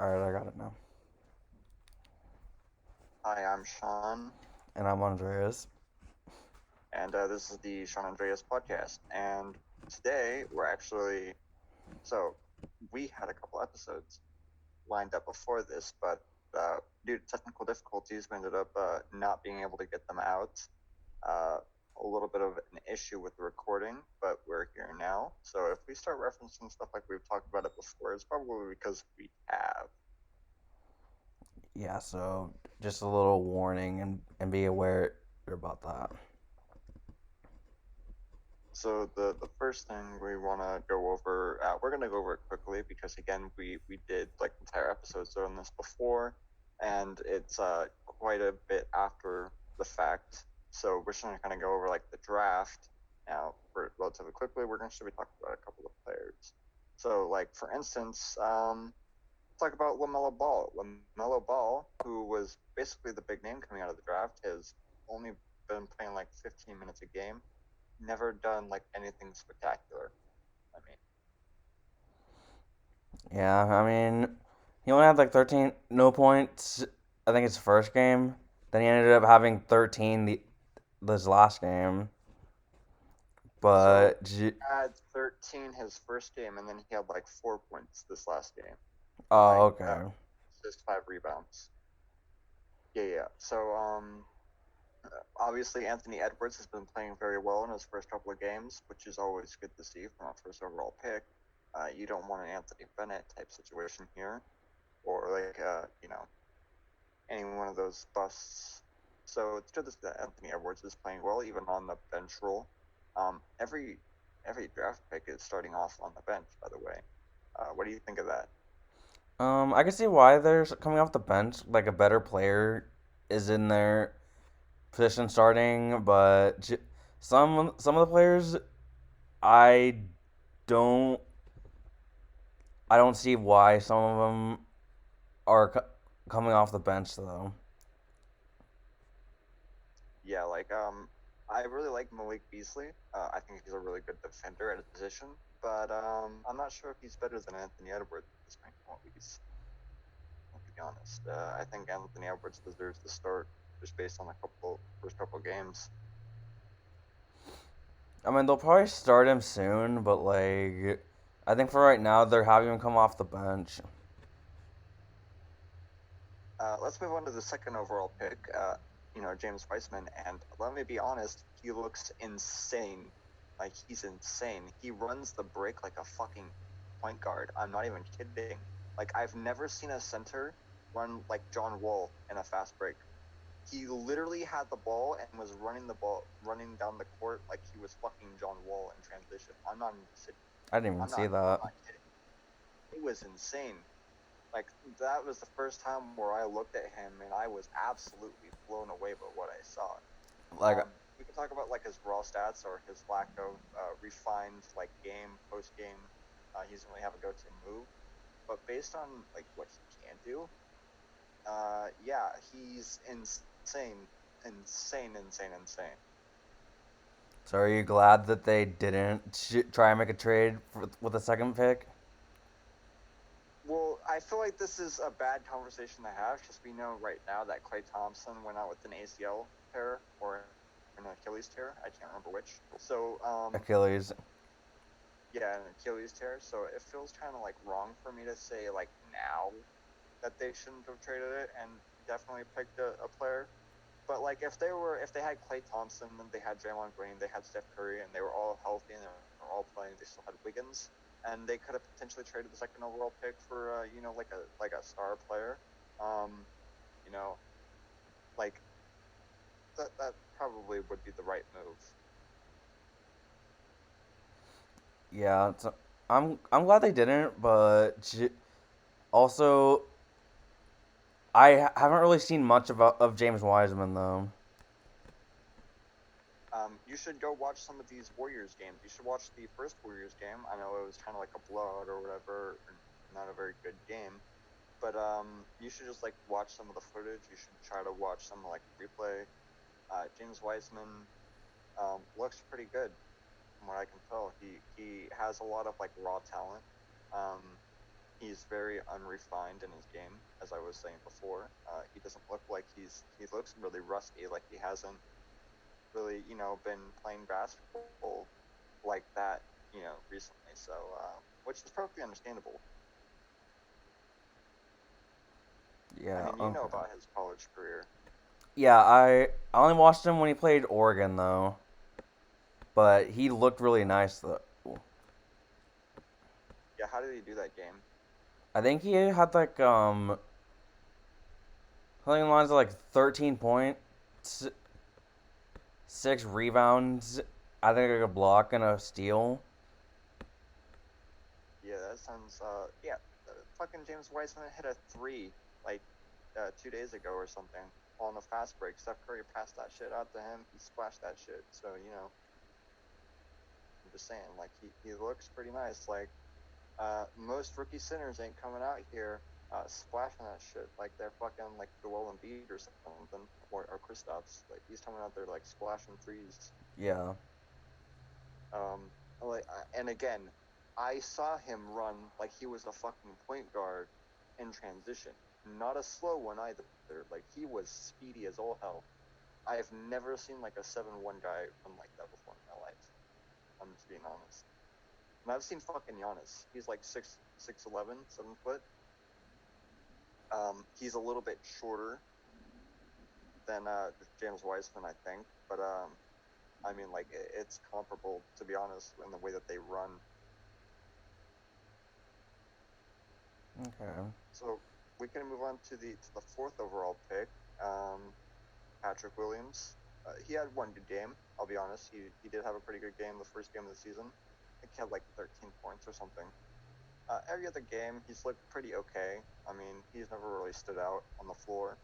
Alright, I got it now. Hi, I'm Sean, And I'm Andreas. and this is the Sean Andreas podcast. And today we're actually so we had a couple episodes lined up before this, but due to technical difficulties, we ended up not being able to get them out. Uh, a little bit of an issue with the recording, but we're here now. So if we start referencing stuff like we've talked about it before, it's probably because we have. Yeah, so just a little warning and be aware about that. So the first thing we want to go over, we're going to go over it quickly because again we did like entire episodes on this before, and it's quite a bit after the fact. So we're just going to kind of go over like the draft now for relatively quickly. We're going to be talking about a couple of players. So like for instance, talk about Lamelo Ball. Lamelo Ball, who was basically the big name coming out of the draft, has only been playing like 15 minutes a game, never done like anything spectacular. I mean, Yeah, I mean, he only had like 13 no points. I think his first game. Then he ended up having 13 this last game. so But he had 13 his first game, and then he had like 4 points this last game, and oh, like okay. just 5 rebounds. Yeah. So obviously Anthony Edwards has been playing very well in his first couple of games, which is always good to see from a first overall pick. You don't want an Anthony Bennett type situation here, or like any one of those busts. So it's good to see that Anthony Edwards is playing well, even on the bench role. Every draft pick is starting off on the bench, by the way. What do you think of that? I can see why they're coming off the bench. Like a better player is in their position starting, but some of the players I don't I don't see why some of them are coming off the bench though. Yeah, I really like Malik Beasley. I think he's a really good defender at his position, but I'm not sure if he's better than Anthony Edwards at this point. To be honest, I think Anthony Edwards deserves to start just based on a first couple games. I mean, they'll probably start him soon, but like, I think for right now they're having him come off the bench. Let's move on to the second overall pick. James Weissman, and let me be honest, he looks insane. Like he's insane. He runs the break like a fucking point guard. I'm not even kidding. Like I've never seen a center run like John Wall in a fast break. He literally had the ball and was running down the court like he was fucking John Wall in transition. I didn't even I'm see not. I'm that. not kidding. It was insane. Like that was the first time where I looked at him and I was absolutely blown away by what I saw. Like, We can talk about like his raw stats or his lack of refined like game post game. He doesn't really have a go-to move, but based on like what he can do, yeah, he's insane. so are you glad that they didn't try and make a trade with a second pick? Well, I feel like this is a bad conversation to have because we know right now that Klay Thompson went out with an ACL tear or an Achilles tear. I can't remember which. So, Achilles. yeah, an Achilles tear. So it feels kind of like wrong for me to say like now that they shouldn't have traded it and definitely picked a player. But like if they had Klay Thompson, then they had Draymond Green, they had Steph Curry, and they were all healthy and they were all playing. They still had Wiggins, and they could have potentially traded the second overall pick for like a star player. Um, you know, like that probably would be the right move. Yeah, I'm glad they didn't, but also I haven't really seen much of James Wiseman though. You should go watch some of these Warriors games. You should watch the first Warriors game. I know it was kind of like a blowout or whatever, or not a very good game. But you should just like watch some of the footage. You should try to watch some like replay. James Wiseman looks pretty good from what I can tell. He has a lot of like raw talent. Um, he's very unrefined in his game, as I was saying before. He doesn't look like he looks really rusty, like he hasn't really been playing basketball like that recently. So which is perfectly understandable. I Yeah. mean, you know Okay. about his college career. Yeah, I only watched him when he played Oregon though, but he looked really Uh, nice though. yeah, how did he do that game? I think he had like something along lines of like 13 points, 6 rebounds. I think like a block and a steal. Yeah, that sounds. Yeah, fucking James Wiseman hit a three like 2 days ago or something on a fast break. Steph Curry passed that shit out to him. He splashed that shit. So I'm just saying, like he looks pretty nice. Like most rookie centers ain't coming out here splashing that shit like they're fucking like Joel Embiid or something, or Kristaps. Like he's coming out there like splashing threes. Yeah. Um, and again, I saw him run like he was a fucking point guard in transition, not a slow one either. Like he was speedy as all hell. I've never seen like a 7-1 guy run like that before in my life. I'm just being honest. And I've seen fucking Giannis. He's like 6'11", 7 foot. He's a little bit shorter than James Wiseman, I think, but I mean, like it's comparable to be honest in the way that they run. Okay. So we can move on to the fourth overall pick, um, Patrick Williams. He had one good game. I'll be honest. He did have a pretty good game the first game of the season. I think he had like 13 points or something. Every other game, he's looked pretty okay. I mean, he's never really stood out on the floor.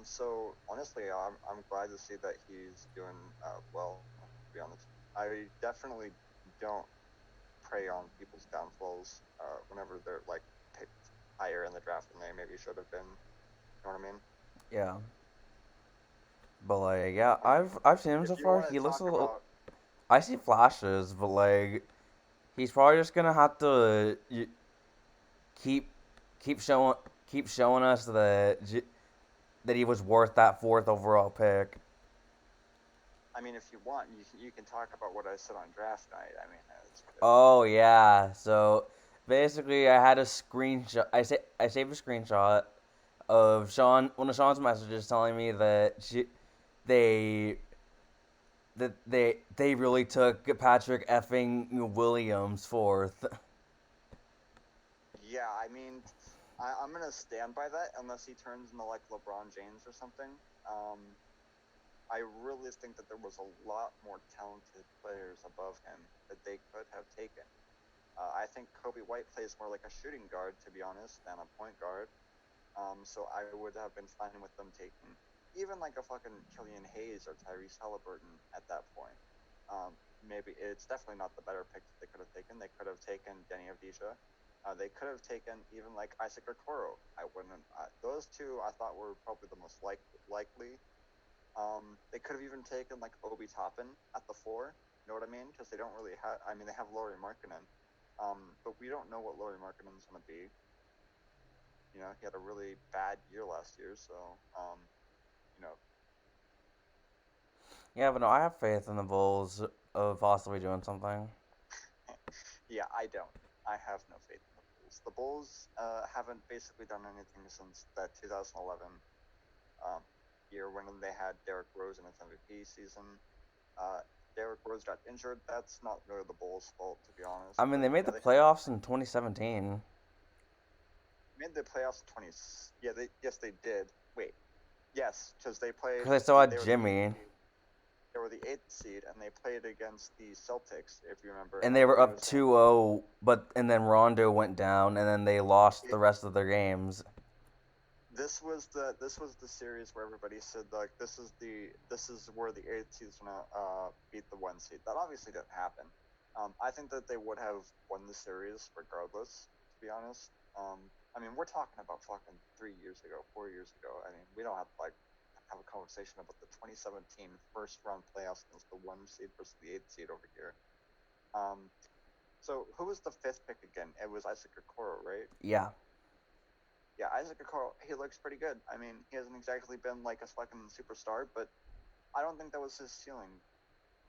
So honestly, I'm glad to see that he's doing well. To be honest, I definitely don't prey on people's downfalls whenever they're like picked higher in the draft than they maybe should have been. You know what I mean? Yeah. But like, yeah, I mean, I've seen him if so you far. want to He looks talk a little. about, I see flashes, but like, he's probably just gonna have to keep keep showing keep showing us that he was worth that fourth overall pick. I mean, if you want, you can talk about what I said on draft night. I mean, it's whatever. Oh yeah. So basically, I had a screenshot. I saved a screenshot of one of Sean's messages telling me they they really took Patrick effing Williams fourth. Yeah, I mean, I'm gonna stand by that unless he turns into like LeBron James or something. Um, I really think that there was a lot more talented players above him that they could have taken. I think Kobe White plays more like a shooting guard, to be honest, than a point guard. So I would have been fine with them taking even like a fucking Killian Hayes or Tyrese Halliburton at that point. Maybe it's definitely not the better pick that they could have taken. They could have taken Denny Avdija. They could have taken even like Isaac Okoro. I wouldn't. Those two I thought were probably the most likely. They could have even taken like Obi Toppin at the four. You know what I mean? Because they don't really have. I mean, they have Laurie Markkinen, but we don't know what Laurie Markkinen's going to be. He had a really bad year last year, so you know, Yeah, but no, I have faith in the Bulls of possibly doing something. yeah, I don't. I have no faith in the Bulls. The Bulls haven't basically done anything since that 2011 um, year when they had Derrick Rose in its MVP season. Uh, Derrick Rose got injured. That's not really the Bulls' fault, to be honest. I mean, But they made the they had playoffs in 2017 made the playoffs 20. Yeah, they did. Wait, yes, because they played because they still had they were the eighth Jimmy, seed. They were the eighth seed, and they played against the Celtics, if you remember, and and they were everybody up was saying 2-0, but and then Rondo went down, and then they lost it, the rest of their games. this was the series where everybody said like this is where the eighth seed's gonna beat the one seed. That obviously didn't happen. I think that they would have won the series regardless. To be honest, I mean we're talking about fucking 3 years ago, 4 years ago. I mean we don't have to like have a conversation about the 2017 first round playoffs against the one seed versus the eighth seed over here. Um, So who was the fifth pick again? It was Isaac Okoro, right? Yeah, Yeah, Isaac Okoro. He looks pretty good. I mean, he hasn't exactly been like a fucking superstar, but I don't think that was his ceiling.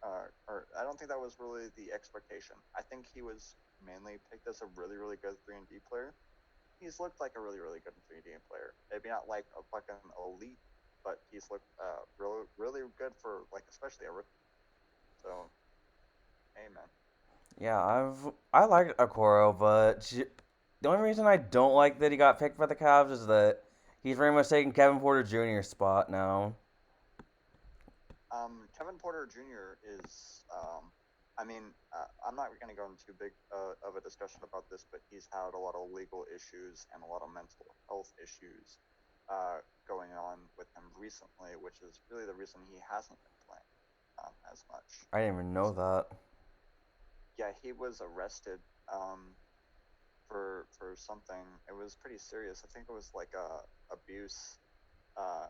Or I don't think that was really the expectation. I think he was mainly picked as a really, really good 3 and D player. He's looked like a really, really good 3D player. Maybe not like a fucking elite, but he's looked really, really good for like especially a rookie. So, hey man. yeah. I liked Okoro, but the only reason I don't like that he got picked by the Cavs is that he's very much taking Kevin Porter Jr.'s spot now. Kevin Porter Jr. is, I mean, I'm not going to go into too big of a discussion about this, but he's had a lot of legal issues and a lot of mental health issues going on with him recently, which is really the reason he hasn't been playing as much. I didn't even know So, that. yeah, he was arrested um, for something. It was pretty serious. I think it was like abuse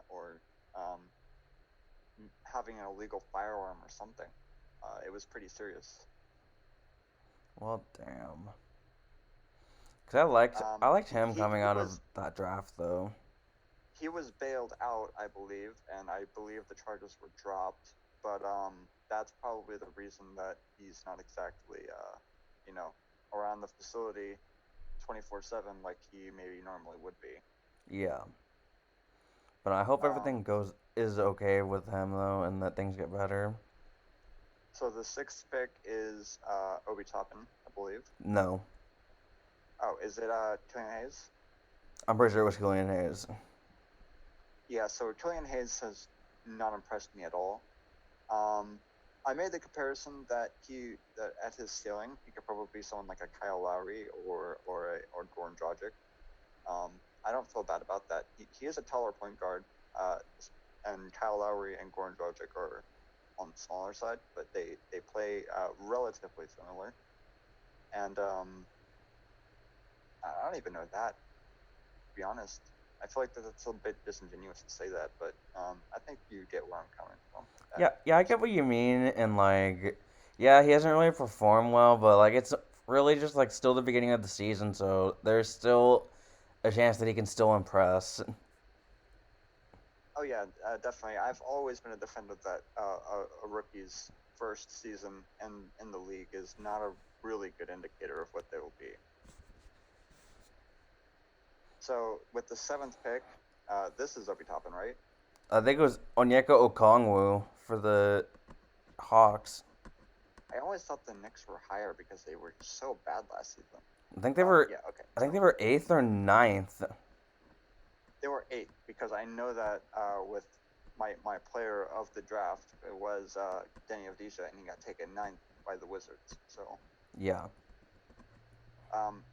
or um, having an illegal firearm or something. It was pretty serious. Well, damn. Cause I liked him He coming he out of was that draft though. he was bailed out, I believe, and I believe the charges were dropped. But that's probably the reason that he's not exactly you know around the facility 24/7 like he maybe normally would be. Yeah, but I hope everything Um, goes is okay with him though, and that things get better. so the sixth pick is Obi Toppin, I believe. No, Oh, is it Killian Hayes? I'm pretty sure it was Killian Hayes. Yeah, so Killian Hayes has not impressed me at all. Um, I made the comparison that at his ceiling he could probably be someone like a Kyle Lowry or Goran Dragic. I don't feel bad about that. He is a taller point guard, uh, and Kyle Lowry and Goran Dragic are on the smaller side, but they play relatively similar. And I don't even know that, to be honest. I feel like that's a bit disingenuous to say that, but I think you get where I'm coming from with that Yeah, I get comparison. what you mean, and yeah, he hasn't really performed well, but it's really just still the beginning of the season, so there's still a chance that he can still impress. Oh yeah, definitely. I've always been a defender that a rookie's first season in the league is not a really good indicator of what they will be. So with the seventh pick, this is Obi Toppin, right? I think it was Onyeka Okongwu for the Hawks. I always thought the Knicks were higher because they were so bad last season. I think they were, Yeah, okay. I think they So were eighth or ninth. they were eighth because I know that with my player of the draft it was Denny Avdija and he got taken ninth by the Wizards. Yeah,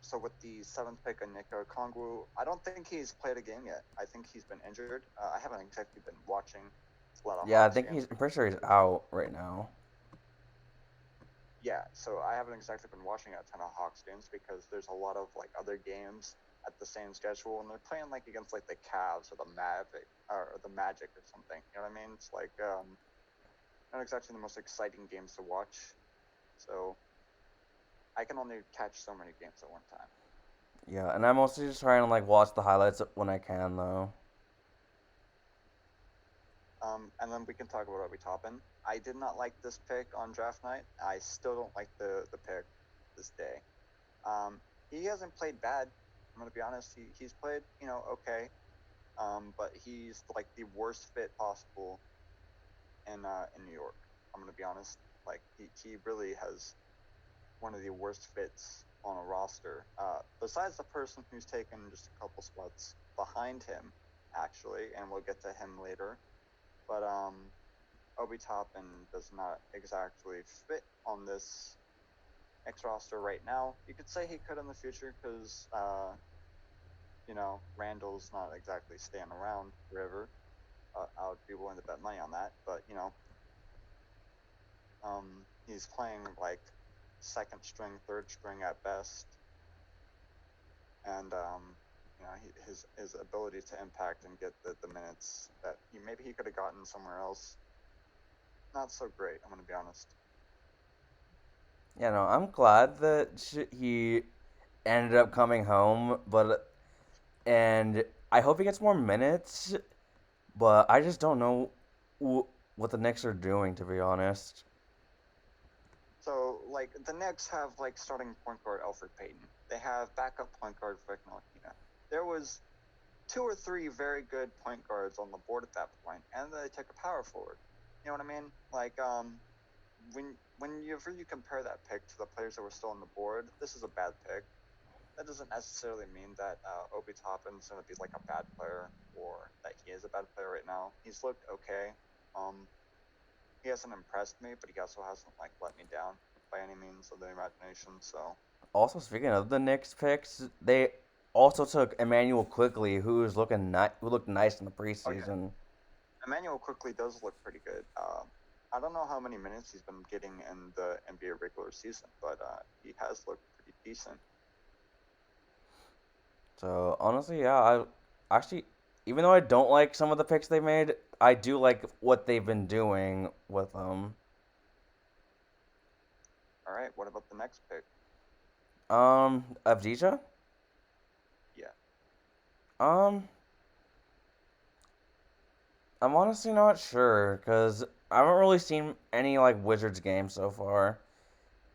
So with the seventh pick on Nico Kongwu, I don't think he's played a game yet. I think he's been injured. I haven't exactly been watching a lot of yeah. I Hawks think games I'm pretty sure he's because out right now. yeah, so I haven't exactly been watching a ton of Hawks games because there's a lot of like other games at the same schedule and they're playing like against like the Cavs or the Magic or something. You know what I mean? It's like not exactly the most exciting games to watch. So I can only catch so many games at one time. Yeah, and I'm mostly just trying to watch the highlights when I can though. And then we can talk about Obi Toppin. I did not like this pick on draft night. I still don't like the pick this day. He hasn't played bad. I'm gonna be honest. He's played okay. But he's like the worst fit possible in New York. I'm gonna be honest. Like he really has one of the worst fits on a roster. Besides the person who's taken just a couple spots behind him, actually, and we'll get to him later. But Obi Toppin does not exactly fit on this X roster right now. You could say he could in the future because Randall's not exactly staying around forever. I would be willing to bet money on that, but he's playing like second string, third string at best, and his ability to impact and get the minutes that maybe he could have gotten somewhere else, not so great. I'm gonna be honest. Yeah, no, I'm glad that he ended up coming home, but and I hope he gets more minutes. But I just don't know what the Knicks are doing, to be honest. So like the Knicks have like starting point guard Alfred Payton. They have backup point guard Frank Ntilikina. There was two or three very good point guards on the board at that point, and they took a power forward. You know what I mean? Like when you compare that pick to the players that were still on the board, this is a bad pick. That doesn't necessarily mean that Obi Toppin's going to be like a bad player or that he is a bad player right now. He's looked okay. Um, he hasn't impressed me, but he also hasn't like let me down by any means of the imagination. So Also, speaking of the Knicks picks, they also took Emmanuel Quickly, who looked nice in the oh yeah, preseason. Emmanuel quickly does look pretty good. I don't know how many minutes he's been getting in the NBA regular season, but he has looked pretty decent. So honestly, yeah, I actually, even though I don't like some of the picks they made, I do like what they've been doing with them. All right, what about the next pick? Avdija. Yeah, Um, I'm honestly not sure because I haven't really seen any like Wizards games so far,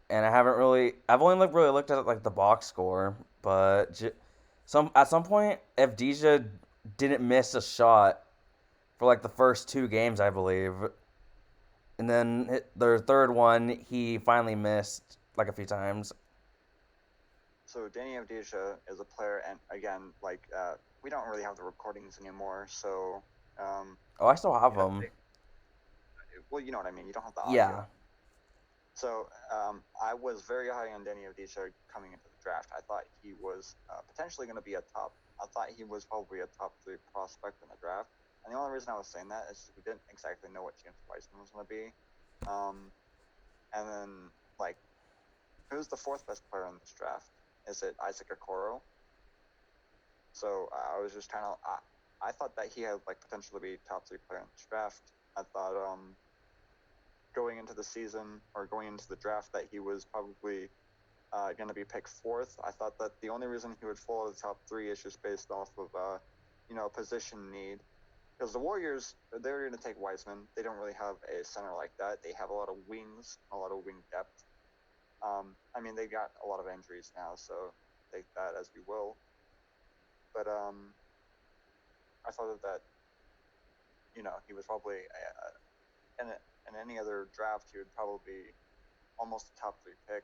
and I've only like really looked at like the box score, but at some point, Avdija didn't miss a shot for like the first two games, I believe. And then their third one, he finally missed like a few times. so Danny Avdija is a player, and again, like we don't really have the recordings anymore, so Oh, I still have you know, him. well, you know what I mean. You don't have the Yeah, audio. So I was very high on Danny Avdija coming into the draft. I thought he was potentially going to be a top. I thought he was probably a top three prospect in the draft. And the only reason I was saying that is we didn't exactly know what James Wiseman was going to be. Um, and then like, who's the fourth best player in this draft? Is it Isaac Okoro? So I was just kind of I thought that he had like potential to be top three player in this draft. I thought going into the season or going into the draft that he was probably going to be picked fourth. I thought that the only reason he would fall to the top three is just based off of position need. Because the Warriors, they're going to take Wiseman. They don't really have a center like that. They have a lot of wings, a lot of wing depth. I mean, they got a lot of injuries now, so take that as you will. But I thought that he was probably in any other draft he would probably be almost a top three pick.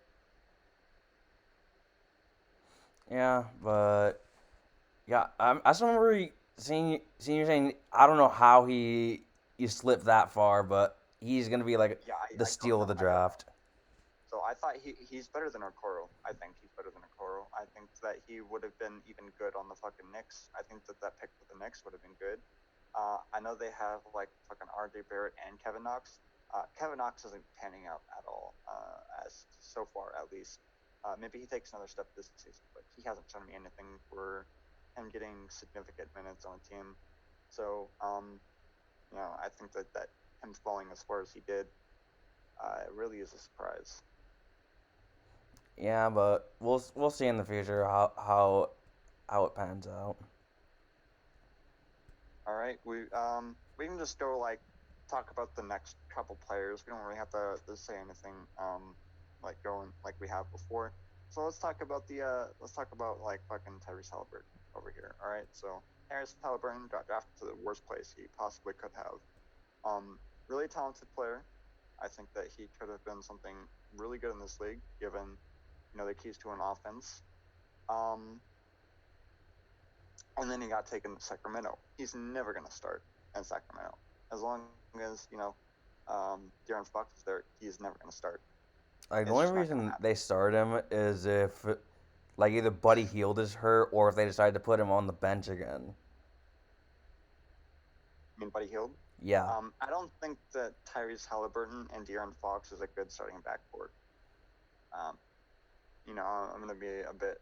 yeah, but yeah, I just remember seeing you saying I don't know how he slipped that far, but he's gonna be like Yeah, the I don't steal of know. the I don't know. draft. So I thought he's better than Okoro. I think he's better than Okoro. I think that he would have been even good on the fucking Knicks. I think that that pick for the Knicks would have been good. I know they have like fucking RJ Barrett and Kevin Knox. Kevin Knox isn't panning out at all, as so far at least. Maybe he takes another step this season, but he hasn't shown me anything for him getting significant minutes on the team. So, I think that him falling as far as he did, it really is a surprise. Yeah, but we'll see in the future how it pans out. All right, we can just go like talk about the next couple players. We don't really have to say anything like going like we have before. So let's talk about like fucking Tyrese Halliburton over here. All right, so Tyrese Halliburton got drafted to the worst place he possibly could have. Really talented player. I think that he could have been something really good in this league, given the keys to an offense. Um, and then he got taken to Sacramento. He's never going to start in Sacramento. As long as, De'Aaron Fox is there, he's never going to start. Like the It's only just not going to reason happen. they start him is if like either Buddy Hield is hurt or if they decide to put him on the bench again. I mean, Buddy Hield. Yeah, I don't think that Tyrese Halliburton and De'Aaron Fox is a good starting backcourt. Um, I'm going to be a bit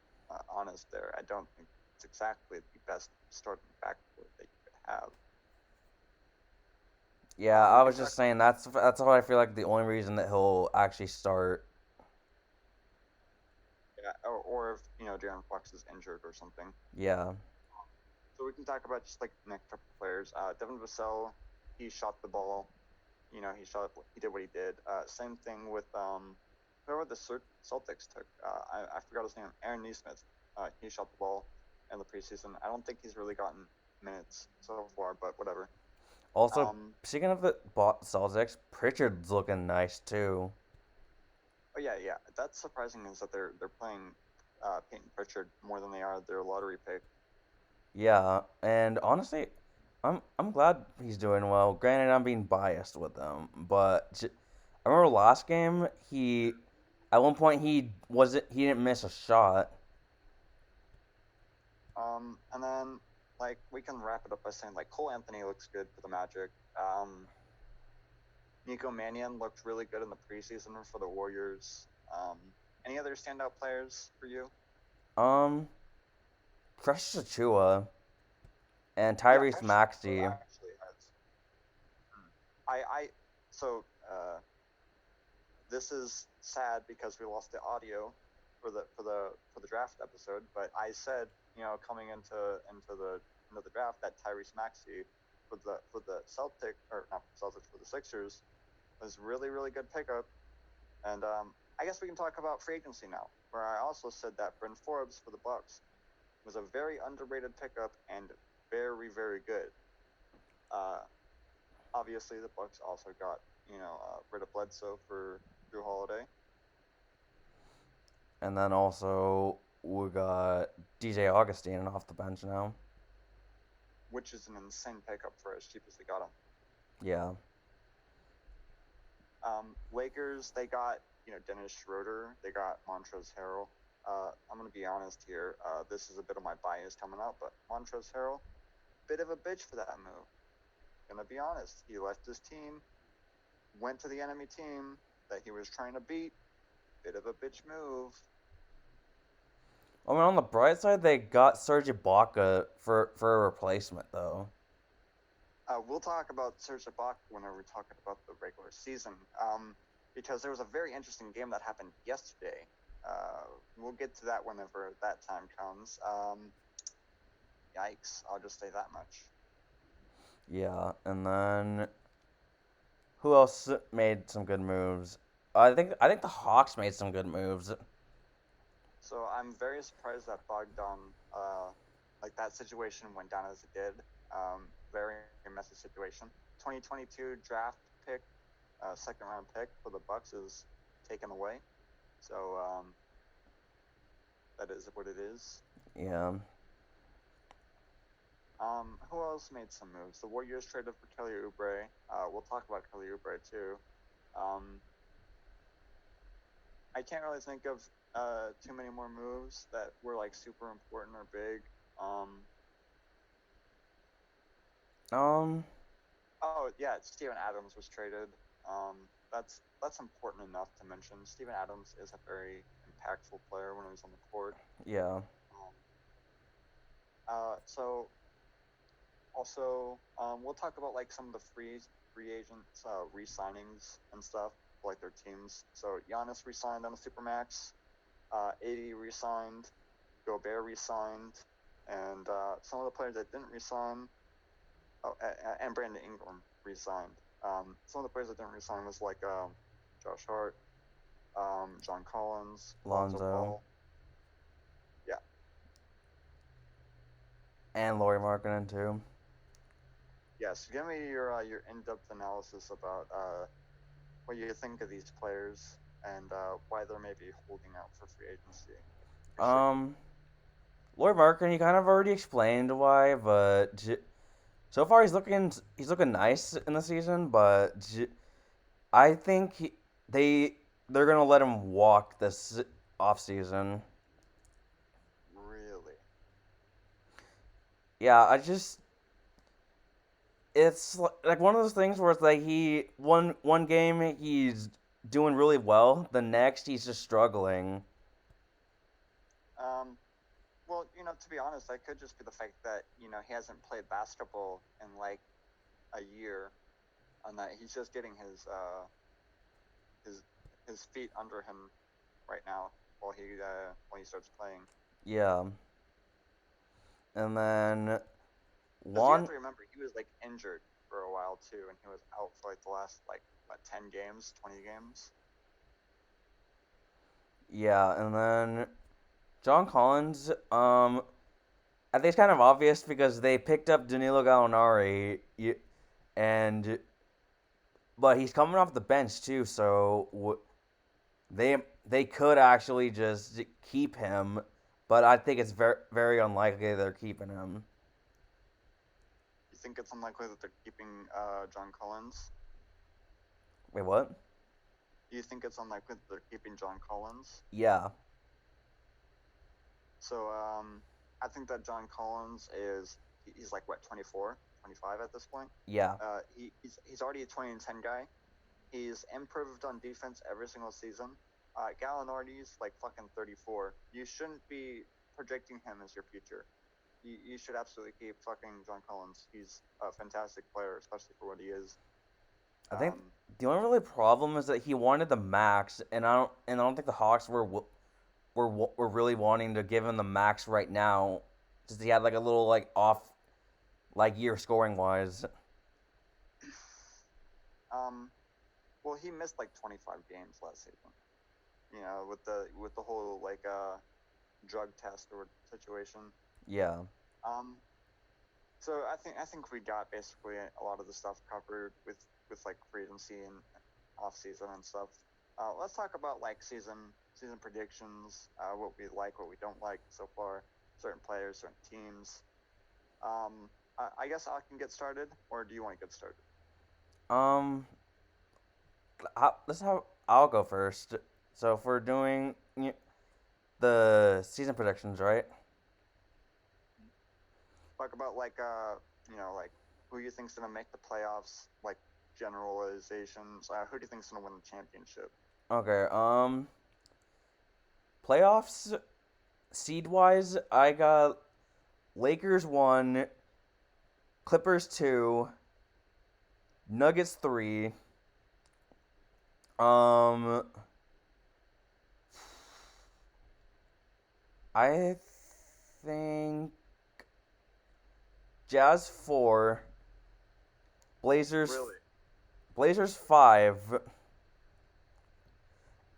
honest there. I don't think it's exactly the best starting backcourt that you could have. yeah. I was just Exactly. saying that's what I feel like the only reason that he'll actually start. Yeah, or if Darren Fox is injured or something. Yeah. So we can talk about just like next couple players. Devin Vassell, he shot the ball. He did what he did. Same thing with whoever the Celtics took. I forgot his name. Aaron Nesmith. He shot the ball in the preseason. I don't think he's really gotten minutes so far, but whatever. Also, Um, speaking of the Celtics, Pritchard's looking nice too. oh yeah. That's surprising is that they're playing Peyton Pritchard more than they are their lottery pick. Yeah, and honestly, I'm glad he's doing well. Granted, I'm being biased with him, but I remember last game he at one point he didn't miss a shot. And then like we can wrap it up by saying like Cole Anthony looks good for the Magic. Nico Mannion looked really good in the preseason for the Warriors. Any other standout players for you? Um, Precious Achua and Yeah, Tyrese Precious Achiuwa Maxey. actually has. I so this is sad because we lost the audio for the draft episode. But I said, coming into the draft that Tyrese Maxey for the Celtic or not for the Celtics for the Sixers was really really good pickup. And I guess we can talk about free agency now, where I also said that Bryn Forbes for the Bucks was a very underrated pickup and very very good. Uh, Obviously, the Bucks also got rid of Bledsoe for Drew Holiday, And then also we got DJ Augustine off the bench now. which is an insane pickup for as cheap as they got him. Yeah. Lakers, they got Dennis Schroeder, they got Montrezl Harrell. I'm gonna be honest here. This is a bit of my bias coming out, but Montrezl Harrell, bit of a bitch for that move. Gonna be honest. He left his team, went to the enemy team that he was trying to beat. Bit of a bitch move. I mean, on the bright side, they got Serge Ibaka for a replacement though. We'll talk about Serge Ibaka whenever we're talking about the regular season, because there was a very interesting game that happened yesterday. We'll get to that whenever that time comes. Yikes! I'll just say that much. Yeah, and then who else made some good moves? I think the Hawks made some good moves. So I'm very surprised that Bogdan, like that situation went down as it did. Very messy situation. 2022 draft pick, second round pick for the Bucks is taken away. So that is what it is. Yeah. Who else made some moves? The Warriors traded for Kelly Oubre. We'll talk about Kelly Oubre too. Um, I can't really think of too many more moves that were like super important or big. Um, Um. oh yeah, Steven Adams was traded. That's important enough to mention. Steven Adams is a very impactful player when he's on the court. Yeah. Um, so also, we'll talk about like some of the free agents re-signings and stuff, like their teams. So Giannis re-signed on a supermax. AD re-signed. Gobert re-signed, and some of the players that didn't re-sign. Oh, and Brandon Ingram re-signed. Some of the players that didn't re-sign was like Josh Hart, John Collins, Lonzo Lonzo Ball. Yeah. and Laurie Markkinen too. Yes. Give me your in-depth analysis about what you think of these players and why they're maybe holding out for free agency, restricted. Um. Laurie Markkinen, you kind of already explained why, but so far he's looking nice in the season, but I think they're gonna let him walk this off season. Really. Yeah, it's like one of those things where it's like he one game he's doing really well, the next he's just struggling. Um, well, to be honest, that could just be the fact that he hasn't played basketball in like a year, and that he's just getting his his feet under him right now. while he starts playing. Yeah, and then Because you have Juan. to remember he was like injured for a while too, and he was out for like the last like what 10 games, 20 games. Yeah, and then John Collins. I think it's kind of obvious because they picked up Danilo Gallinari, and but he's coming off the bench too, so they could actually just keep him, but I think it's very unlikely they're keeping him. You think it's unlikely that they're keeping John Collins? Wait, what? Do you think it's unlikely that they're keeping John Collins? Yeah, So I think that John Collins he's like what 24, 25 at this point. yeah. He's already a 20 and 10 guy. He's improved on defense every single season. Gallinardi's like fucking 34. You shouldn't be projecting him as your future. You should absolutely keep fucking John Collins. He's a fantastic player, especially for what he is. I think Um, the only really problem is that he wanted the max, and I don't think the Hawks were really wanting to give him the max right now, just he had like a little like off like year scoring wise. um, well, he missed like 25 games last season. You know, with the whole like drug test or situation. Yeah, Um, so I think we got basically a lot of the stuff covered with like free agency and off season and stuff. Let's talk about like season predictions. What we like, what we don't like so far. Certain players, certain teams. I guess I can get started, or do you want to get started? um, this is how I'll go first. So if we're doing the season predictions, right? Talk about like like who you think's gonna make the playoffs, like generalizations. Who do you think's gonna win the championship? Okay. Playoffs seed wise, I got Lakers 1, Clippers 2, Nuggets 3. Um, I think Jazz 4, Blazers Really? Blazers 5,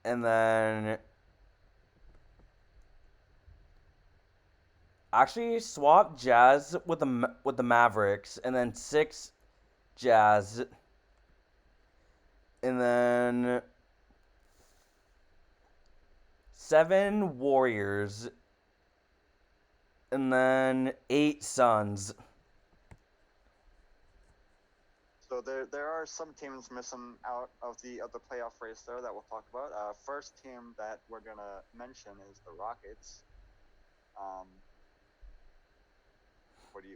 and then actually swap Jazz with the Mavericks, and then 6 Jazz, and then 7 Warriors, and then 8 Suns. So there are some teams missing out of the playoff race there that we'll talk about. First team that we're gonna mention is the Rockets. Um,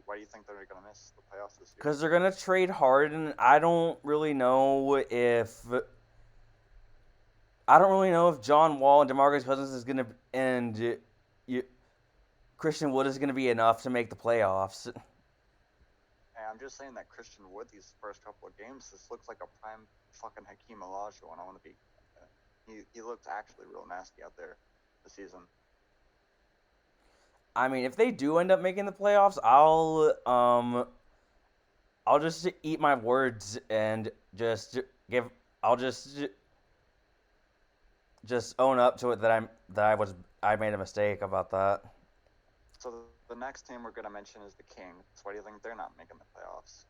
why do you think they're gonna miss the playoffs this year? Because they're gonna trade Harden. I don't really know if John Wall and DeMarcus Cousins is gonna and Christian Wood is gonna be enough to make the playoffs. And I'm just saying that Christian Wood these first couple of games, this looks like a prime fucking Hakeem Olajuwon. I want to be. He looks actually real nasty out there this season. I mean, if they do end up making the playoffs, I'll just eat my words and just give I'll just own up to it I made a mistake about that. So the next team we're gonna mention is the Kings. Why do you think they're not making the playoffs?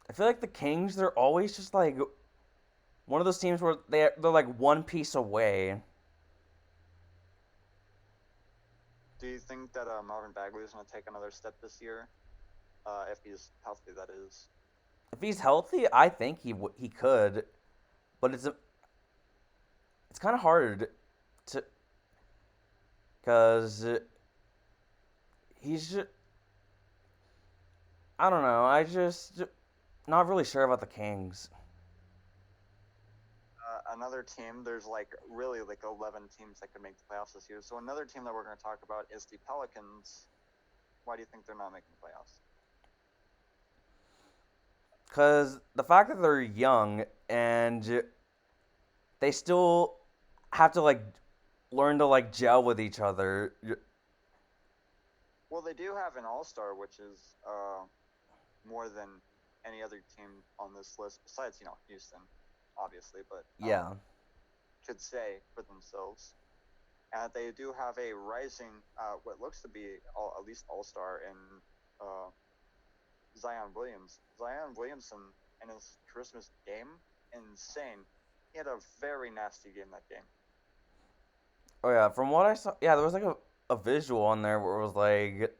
I feel like the Kings, they're always just like one of those teams where they're like one piece away. Do you think that Marvin Bagley is gonna take another step this year? If he's healthy, that is. If he's healthy, I think he could, but it's kind of hard to because he's just, I don't know. I just not really sure about the Kings. Another team, there's like really like 11 teams that could make the playoffs this year. So another team that we're going to talk about is the Pelicans. Why do you think they're not making the playoffs? Because the fact that they're young and they still have to like learn to like gel with each other. Well, they do have an all-star, which is more than any other team on this list besides Houston, obviously, but Yeah, could say for themselves. And they do have a rising, what looks to be at least all-star in uh, Zion Williams. Zion Williamson in his Christmas game, insane. He had a very nasty game that game. oh yeah. From what I saw, yeah, there was like a visual on there where it was like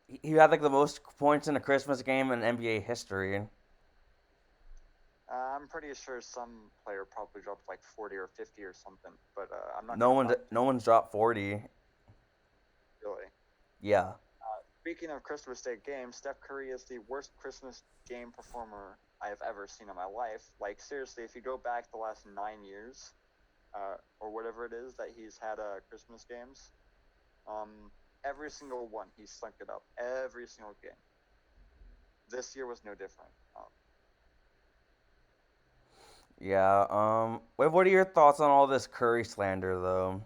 he had like the most points in a Christmas game in NBA history. I'm pretty sure some player probably dropped like 40 or 50 or something, but I'm not No going to one's fact check no one's dropped 40. really. Yeah, Speaking of Christmas Day games, Steph Curry is the worst Christmas game performer I have ever seen in my life. Like seriously, if you go back the last 9 years, or whatever it is that he's had Christmas games, um, every single one he sucked it up. Every single game. This year was no different. yeah. Wait, what are your thoughts on all this Curry slander though?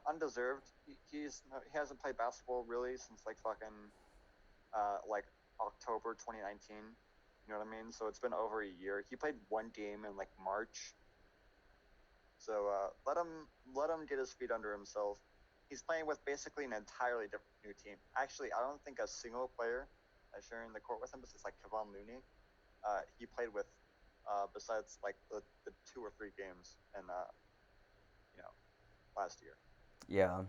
Undeserved. He hasn't played basketball really since like fucking like October 2019. You know what I mean? So it's been over a year. He played one game in like March. So let him get his feet under himself. He's playing with basically an entirely different new team. Actually, I don't think a single player sharing the court with him besides like Kevon Looney. He played with besides like the 2 or 3 games in you know last year. Yeah.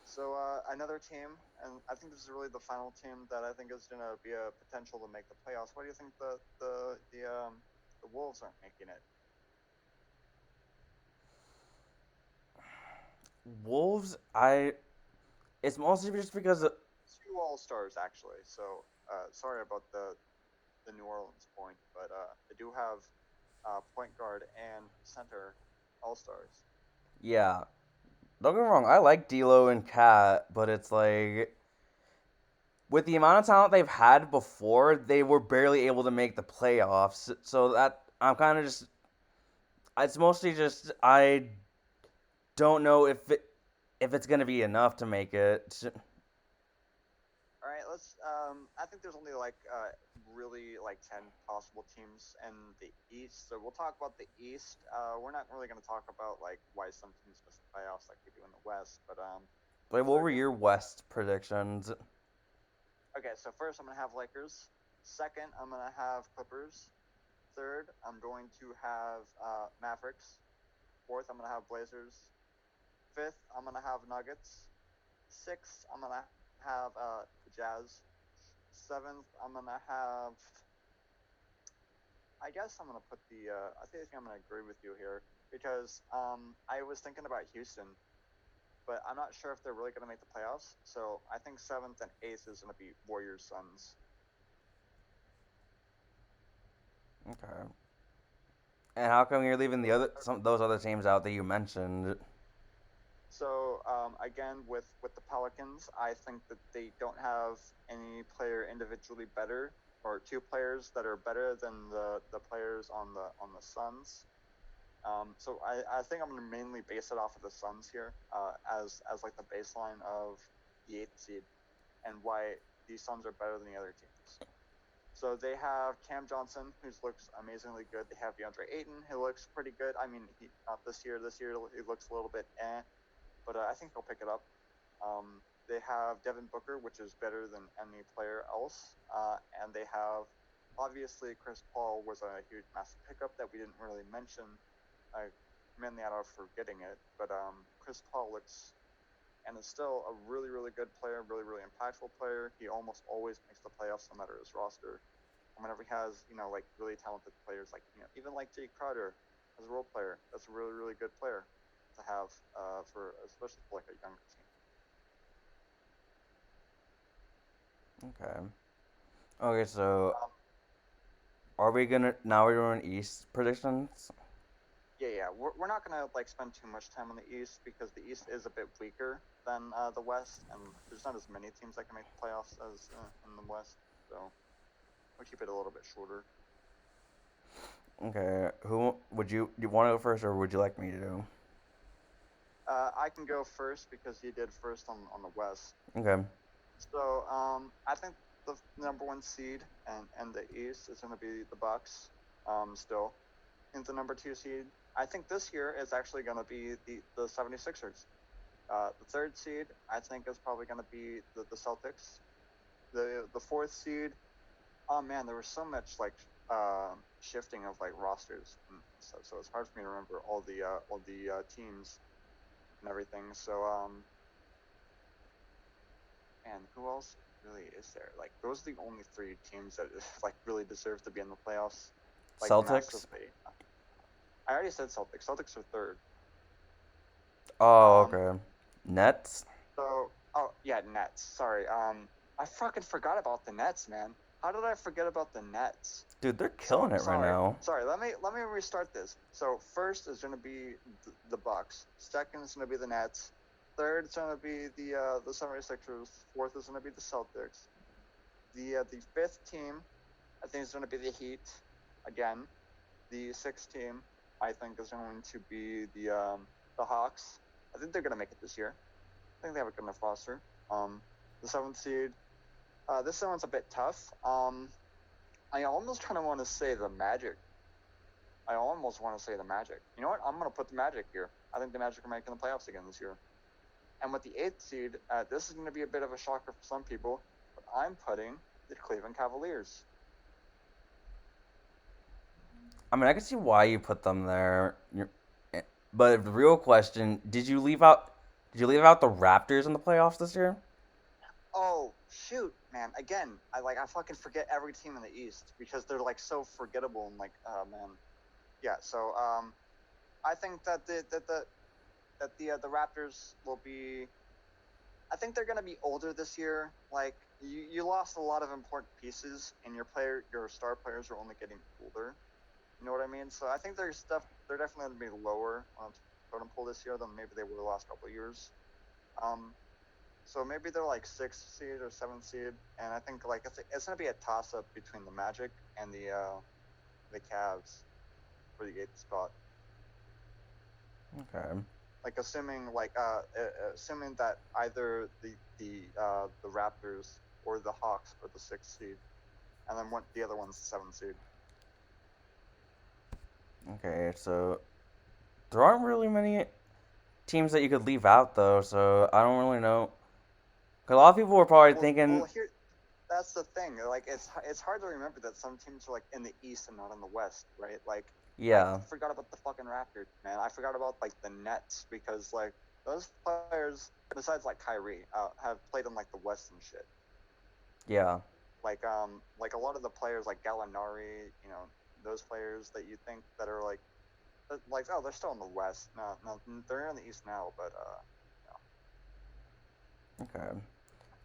So another team, and I think this is really the final team that I think is going to be a potential to make the playoffs. Why do you think the Wolves aren't making it? Wolves, I it's mostly just because 2 All-Stars actually. So sorry about the New Orleans point, but they do have point guard and center All-Stars. yeah. Don't get me wrong, I like D'Lo and Cat, but it's like with the amount of talent they've had before, they were barely able to make the playoffs. So that I'm kind of just it's mostly just I don't know if it's gonna be enough to make it. All right, let's. I think there's only like really like 10 possible teams in the East, so we'll talk about the East. We're not really going to talk about like why some teams miss the playoffs like we do in the West, but Like, what so were give your West predictions? okay. So first, I'm going to have Lakers. Second, I'm going to have Clippers. Third, I'm going to have Mavericks. Fourth, I'm going to have Blazers. Fifth, I'm going to have Nuggets. Sixth, I'm going to have the Jazz. Seventh, I'm going to have I guess I'm gonna put the. I think I'm gonna agree with you here because I was thinking about Houston, but I'm not sure if they're really gonna make the playoffs. So I think seventh and eighth is gonna be Warriors Suns. Okay. And how come you're leaving the So other some those other teams out that you mentioned? again with the Pelicans, I think that they don't have any player individually better or 2 players that are better than the players on the Suns. So I think I'm going to mainly base it off of the Suns here as like the baseline of the 8th seed and why these Suns are better than the other teams. So they have Cam Johnson, who looks amazingly good. They have DeAndre Ayton, who looks pretty good. I mean, not this year. This year he looks a little bit but I think he'll pick it up. They have Devin Booker, which is better than any player else, and they have obviously Chris Paul was a huge, massive pickup that we didn't really mention, uh, mainly out of forgetting it. But Chris Paul looks and is still a really, really good player, really, really impactful player. He almost always makes the playoffs no matter his roster. And whenever he has, like really talented players, like even like Jake Crowder as a role player, that's a really, really good player to have for especially for like a younger team. Okay. Okay, so Um, are we gonna now we're doing East predictions? yeah. We're not gonna like spend too much time on the East because the East is a bit weaker than the West, and there's not as many teams that can make the playoffs as in the West. So we'll keep it a little bit shorter. Okay, who would you want to go first, or would you like me to do? I can go first because you did first on the West. Okay, So I think the number one seed and the East is going to be the Bucks. Still, in the number two seed, I think this year is actually going to be the 76ers. The third seed, I think, is probably going to be the Celtics. The fourth seed, oh man, there was so much like shifting of like rosters and stuff, so it's hard for me to remember all the teams and everything. So and who else really is there? Like those are the only three teams that like really deserve to be in the playoffs, like Celtics. massively. I already said Celtics. Celtics are third. Oh, Um, okay. Nets. so oh yeah, Nets. Sorry. I fucking forgot about the Nets, man. How did I forget about the Nets? Dude, they're So killing it right sorry, now. sorry. Let me restart this. So first is gonna be the Bucks. Second is gonna be the Nets. Third is gonna be the 76ers. Fourth is gonna be the Celtics. The fifth team I think is gonna be the Heat again. The sixth team I think is going to be the Hawks. I think they're gonna make it this year. I think they have a good enough roster. The seventh seed. This one's a bit tough. I almost kind of want to say the Magic. I almost want to say the Magic. You know what? I'm going to put the Magic here. I think the Magic are making the playoffs again this year. And with the eighth seed, this is going to be a bit of a shocker for some people, but I'm putting the Cleveland Cavaliers. I mean, I can see why you put them there. But the real question: Did you leave out the Raptors in the playoffs this year? Oh shoot, man! Again, I fucking forget every team in the East because they're like so forgettable and like oh man, yeah. So I think that the Raptors will be. I think they're going to be older this year. Like you lost a lot of important pieces, and your star players are only getting older. You know what I mean? So I think they're definitely going to be lower on the totem pole this year than maybe they were the last couple of years. Um, so maybe they're like sixth seed or seventh seed, and I think like it's going to be a toss up between the Magic and the Cavs for the eighth spot. Okay. Like assuming that either the Raptors or the Hawks are the sixth seed, and then the other one's the seventh seed. Okay. So there aren't really many teams that you could leave out though. So I don't really know. 'Cause a lot of people were probably Well, thinking, here, that's the thing. Like, it's hard to remember that some teams are like in the East and not in the West, right? Like, I yeah, forgot about the fucking Raptors, man. I forgot about like the Nets because like those players, besides like Kyrie, have played in like the West and shit. yeah, Like a lot of the players like Gallinari, those players that you think that are like oh they're still in the West. No, no, they're in the East now, but okay.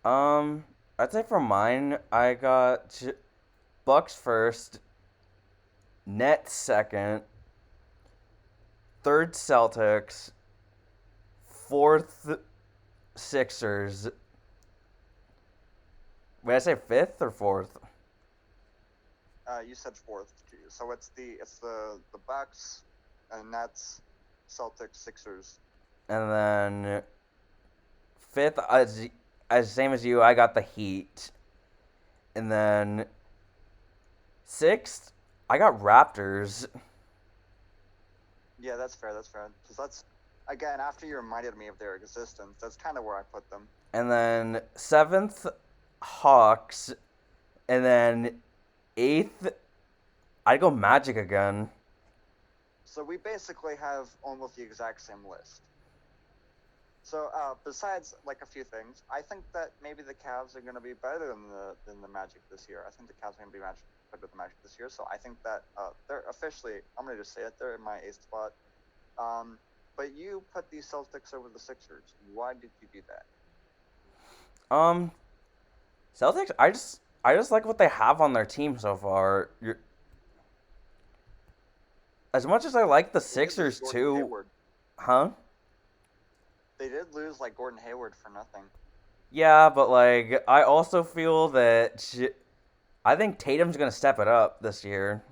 Um, I'd say for mine, I got Bucks first, Nets second, third Celtics, fourth Sixers. Did I say fifth or fourth? you said fourth, so it's the Bucks, and Nets, Celtics, Sixers. And then fifth, as same as you, I got the Heat. And then sixth, I got Raptors. Yeah, that's fair. That's fair. Because that's again after you reminded me of their existence. That's kind of where I put them. And then seventh, Hawks. And then eighth, I'd go Magic again. So we basically have almost the exact same list. So besides like a few things, I think that maybe the Cavs are going to be better than the Magic this year. I think the Cavs are going to be better than the Magic this year. So I think that they're officially. I'm going to just say it. They're in my eighth spot. Um, but you put the Celtics over the Sixers. Why did you do that? Um, Celtics. I just like what they have on their team so far. As much as I like the They did lose Sixers Gordon too, Hayward. huh? They did lose like Gordon Hayward for nothing. Yeah, but like I also feel that I think Tatum's gonna step it up this year.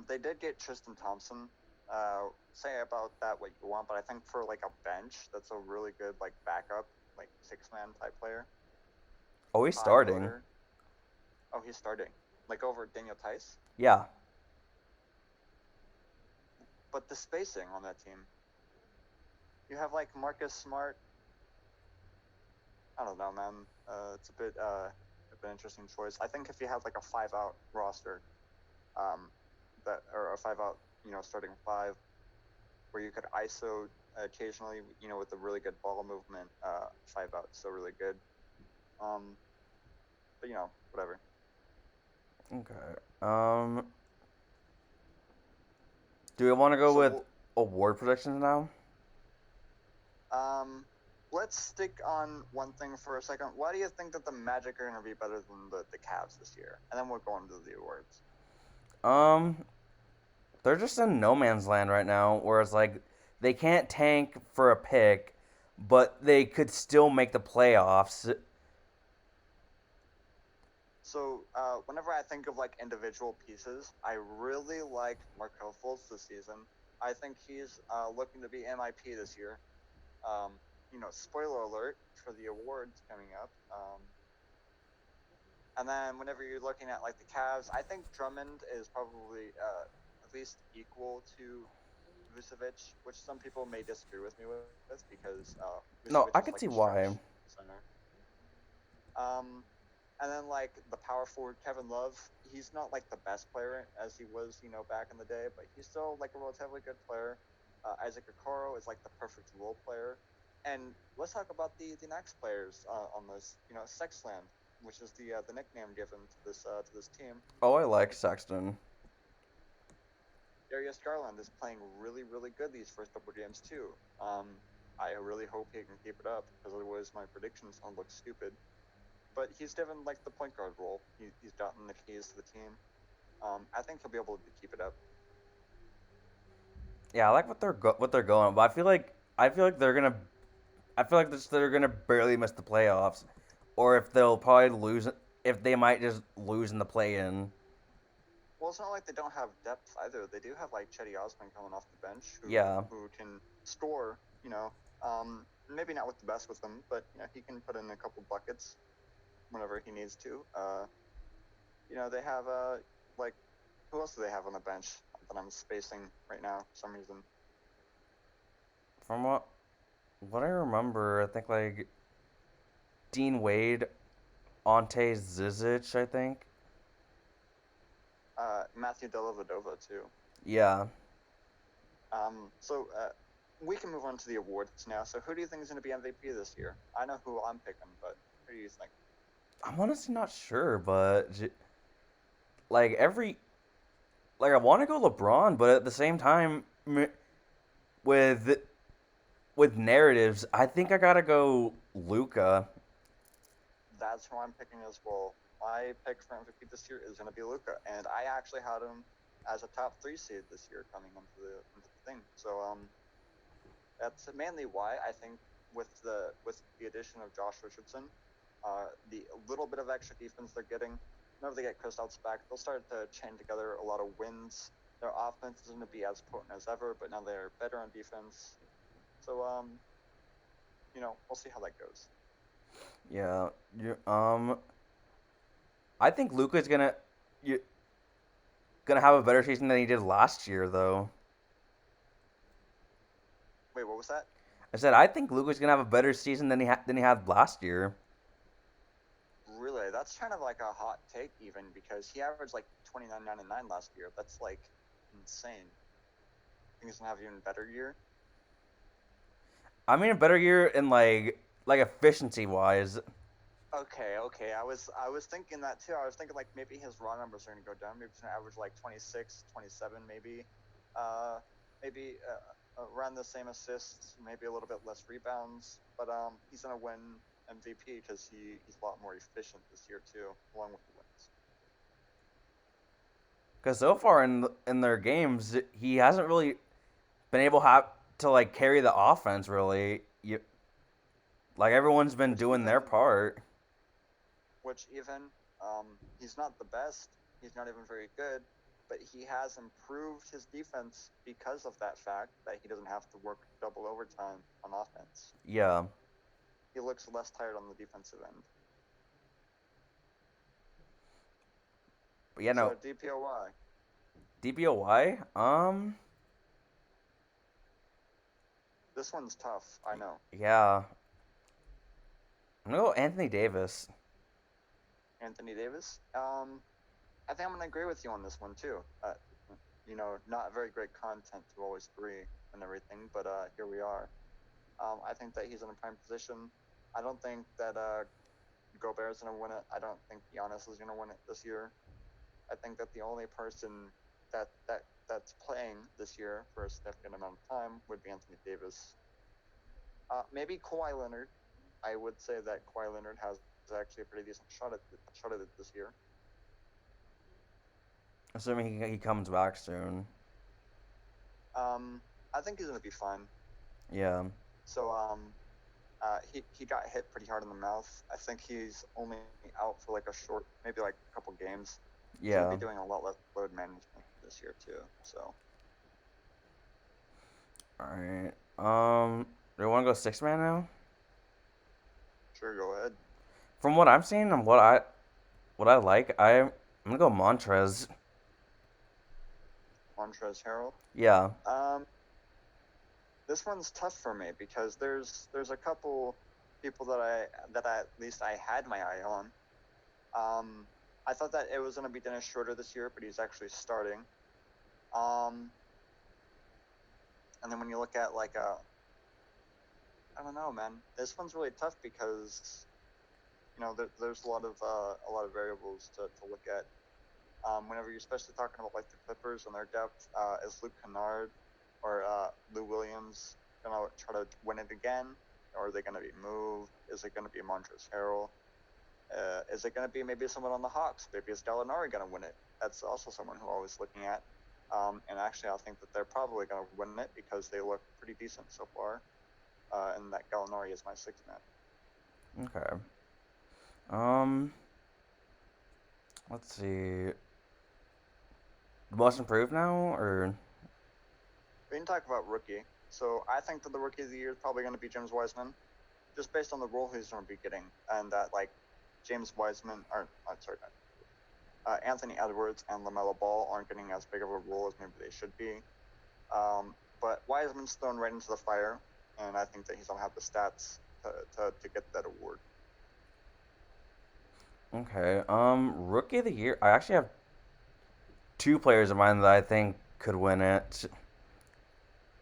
They did get Tristan Thompson. Say about that what you want, but I think for like a bench, that's a really good like backup, like 6 man type player, Oh, he's high starting. motor. Oh, he's starting like over Daniel Tice, Yeah. but the spacing on that team, you have like Marcus Smart. I don't know, man. It's a bit interesting choice. I think if you have like a 5 out roster, um, that or a 5 out, starting five where you could ISO occasionally, with a really good ball movement, 5 out still really good. Um, but whatever. Okay. Do we want to go with So award predictions now? um, let's stick on one thing for a second. Why do you think that the Magic are going to be better than the Cavs this year? And then we'll go into the awards. Um, they're just in no man's land right now, where it's like they can't tank for a pick, but they could still make the playoffs. So whenever I think of like individual pieces, I really like Markel Fultz this season. I think he's looking to be MIP this year. Um, spoiler alert for the awards coming up. And then whenever you're looking at like the Cavs, I think Drummond is probably at least equal to Vucevic, which some people may disagree with me with because Vucevic No, I is could like see a why. stretch center. Um, and then like the power forward Kevin Love, he's not like the best player as he was, back in the day, but he's still like a relatively good player. Isaac Okoro is like the perfect role player. And let's talk about the next players on this, Sexland, which is the nickname given to this team. Oh, I like Sexton. Darius Garland is playing really really good these first couple games too. I really hope he can keep it up because otherwise my predictions don't look stupid. But he's given like the point guard role. He's gotten the keys to the team. I think he'll be able to keep it up. Yeah, I like what they're going, but I feel like they're gonna barely miss the playoffs, or if they'll probably lose, if they might just lose in the play-in. Well, it's not like they don't have depth either. They do have like Chetty Osman coming off the bench Yeah. who can score. Maybe not with the best with them, but he can put in a couple buckets whenever he needs to. They have like who else do they have on the bench that I'm spacing right now for some reason? From what I remember, I think like Dean Wade, Ante Zizic, I think. Matthew Dellavedova too. Yeah. So we can move on to the awards now. So who do you think is going to be MVP this year? I know who I'm picking, but who do you think? I'm honestly not sure, but like I want to go LeBron, but at the same time, with with narratives, I think I gotta go Luca. That's who I'm picking as well. My pick for MVP this year is going to be Luca, and I actually had him as a top 3 seed this year coming into the thing. So that's mainly why I think with the addition of Josh Richardson, the little bit of extra defense they're getting, whenever they get Kristaps back, they'll start to chain together a lot of wins. Their offense isn't going to be as potent as ever, but now they're better on defense. So we'll see how that goes. Yeah. I think Luca's you, gonna have a better season than he did last year, though. Wait, what was that? I said I think Luca's gonna have a better season than he had last year. Really? That's kind of like a hot take, even because he averaged like 29, 9, and 9 last year. That's like insane. I think he's gonna have an even better year. I mean, a better year in like efficiency wise. Okay. I was thinking that too. I was thinking like maybe his raw numbers are gonna go down. Maybe he's gonna average like 26, 27, maybe. Uh, maybe around the same assists, maybe a little bit less rebounds. But he's gonna win MVP because he's a lot more efficient this year too, along with the wins. Because so far in their games, he hasn't really been able to like carry the offense really. Like everyone's been Which doing their even part. which even he's not the best. He's not even very good, but he has improved his defense because of that fact that he doesn't have to work double overtime on offense. Yeah. He looks less tired on the defensive end. But yeah, no. So DPOY, DPOY. this one's tough. I know. Yeah. I'm gonna go Anthony Davis. Anthony Davis. I think I'm gonna agree with you on this one too. Not very great content to always agree and everything, but here we are. I think that he's in a prime position. I don't think that Gobert's gonna win it. I don't think Giannis is gonna win it this year. I think that the only person that's playing this year for a significant amount of time would be Anthony Davis. Maybe Kawhi Leonard. I would say that Kawhi Leonard has actually a pretty decent shot at it this year. Assuming he comes back soon. Um, I think he's gonna be fine. Yeah. So he got hit pretty hard in the mouth. I think he's only out for like a short, maybe like a couple games. He's gonna be Yeah. doing a lot less load management this year too. So Alright. Do you want to go six man now? sure, go ahead. From what I'm seeing and what I like, I'm gonna go Montrez. Montrezl Harrell. Yeah. Um, this one's tough for me because there's a couple people that at least I had my eye on. I thought that it was gonna be Dennis Schroeder this year, but he's actually starting. Um, and then when you look at like I don't know, man. This one's really tough because there's a lot of variables to look at. Whenever you're especially talking about like the Clippers and their depth, is Luke Kennard or Lou Williams gonna try to win it again, or are they gonna be moved? Is it gonna be Montrezl Harrell? Is it gonna be maybe someone on the Hawks? Maybe is Gallinari gonna win it? That's also someone who I'm always looking at. And actually, I think that they're probably gonna win it because they look pretty decent so far. And that Gallinari is my sixth man. Okay. Um. Let's see. The most improved now, or We can talk about rookie. So I think that the rookie of the year is probably going to be James Wiseman, just based on the role he's going to be getting, and that like James Wiseman, or sorry, Anthony Edwards and LaMelo Ball aren't getting as big of a role as maybe they should be. But Wiseman's thrown right into the fire, and I think that he's going to have the stats to get that award. okay. Rookie of the year. I actually have two players in mind that I think could win it.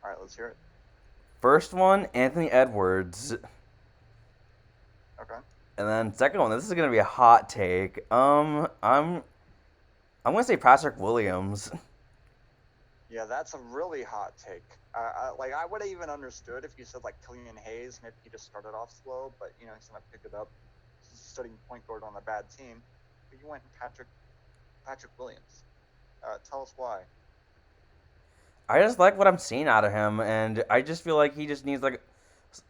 All right, let's hear it. First one, Anthony Edwards, Okay. and then second one. This is gonna be a hot take. I'm gonna say Patrick Williams. Yeah, that's a really hot take. I would have even understood if you said like Killian Hayes, maybe he just started off slow, but he's gonna pick it up. He's studying point guard on a bad team, but you went Patrick Williams. Tell us why. I just like what I'm seeing out of him, and I just feel like he just needs like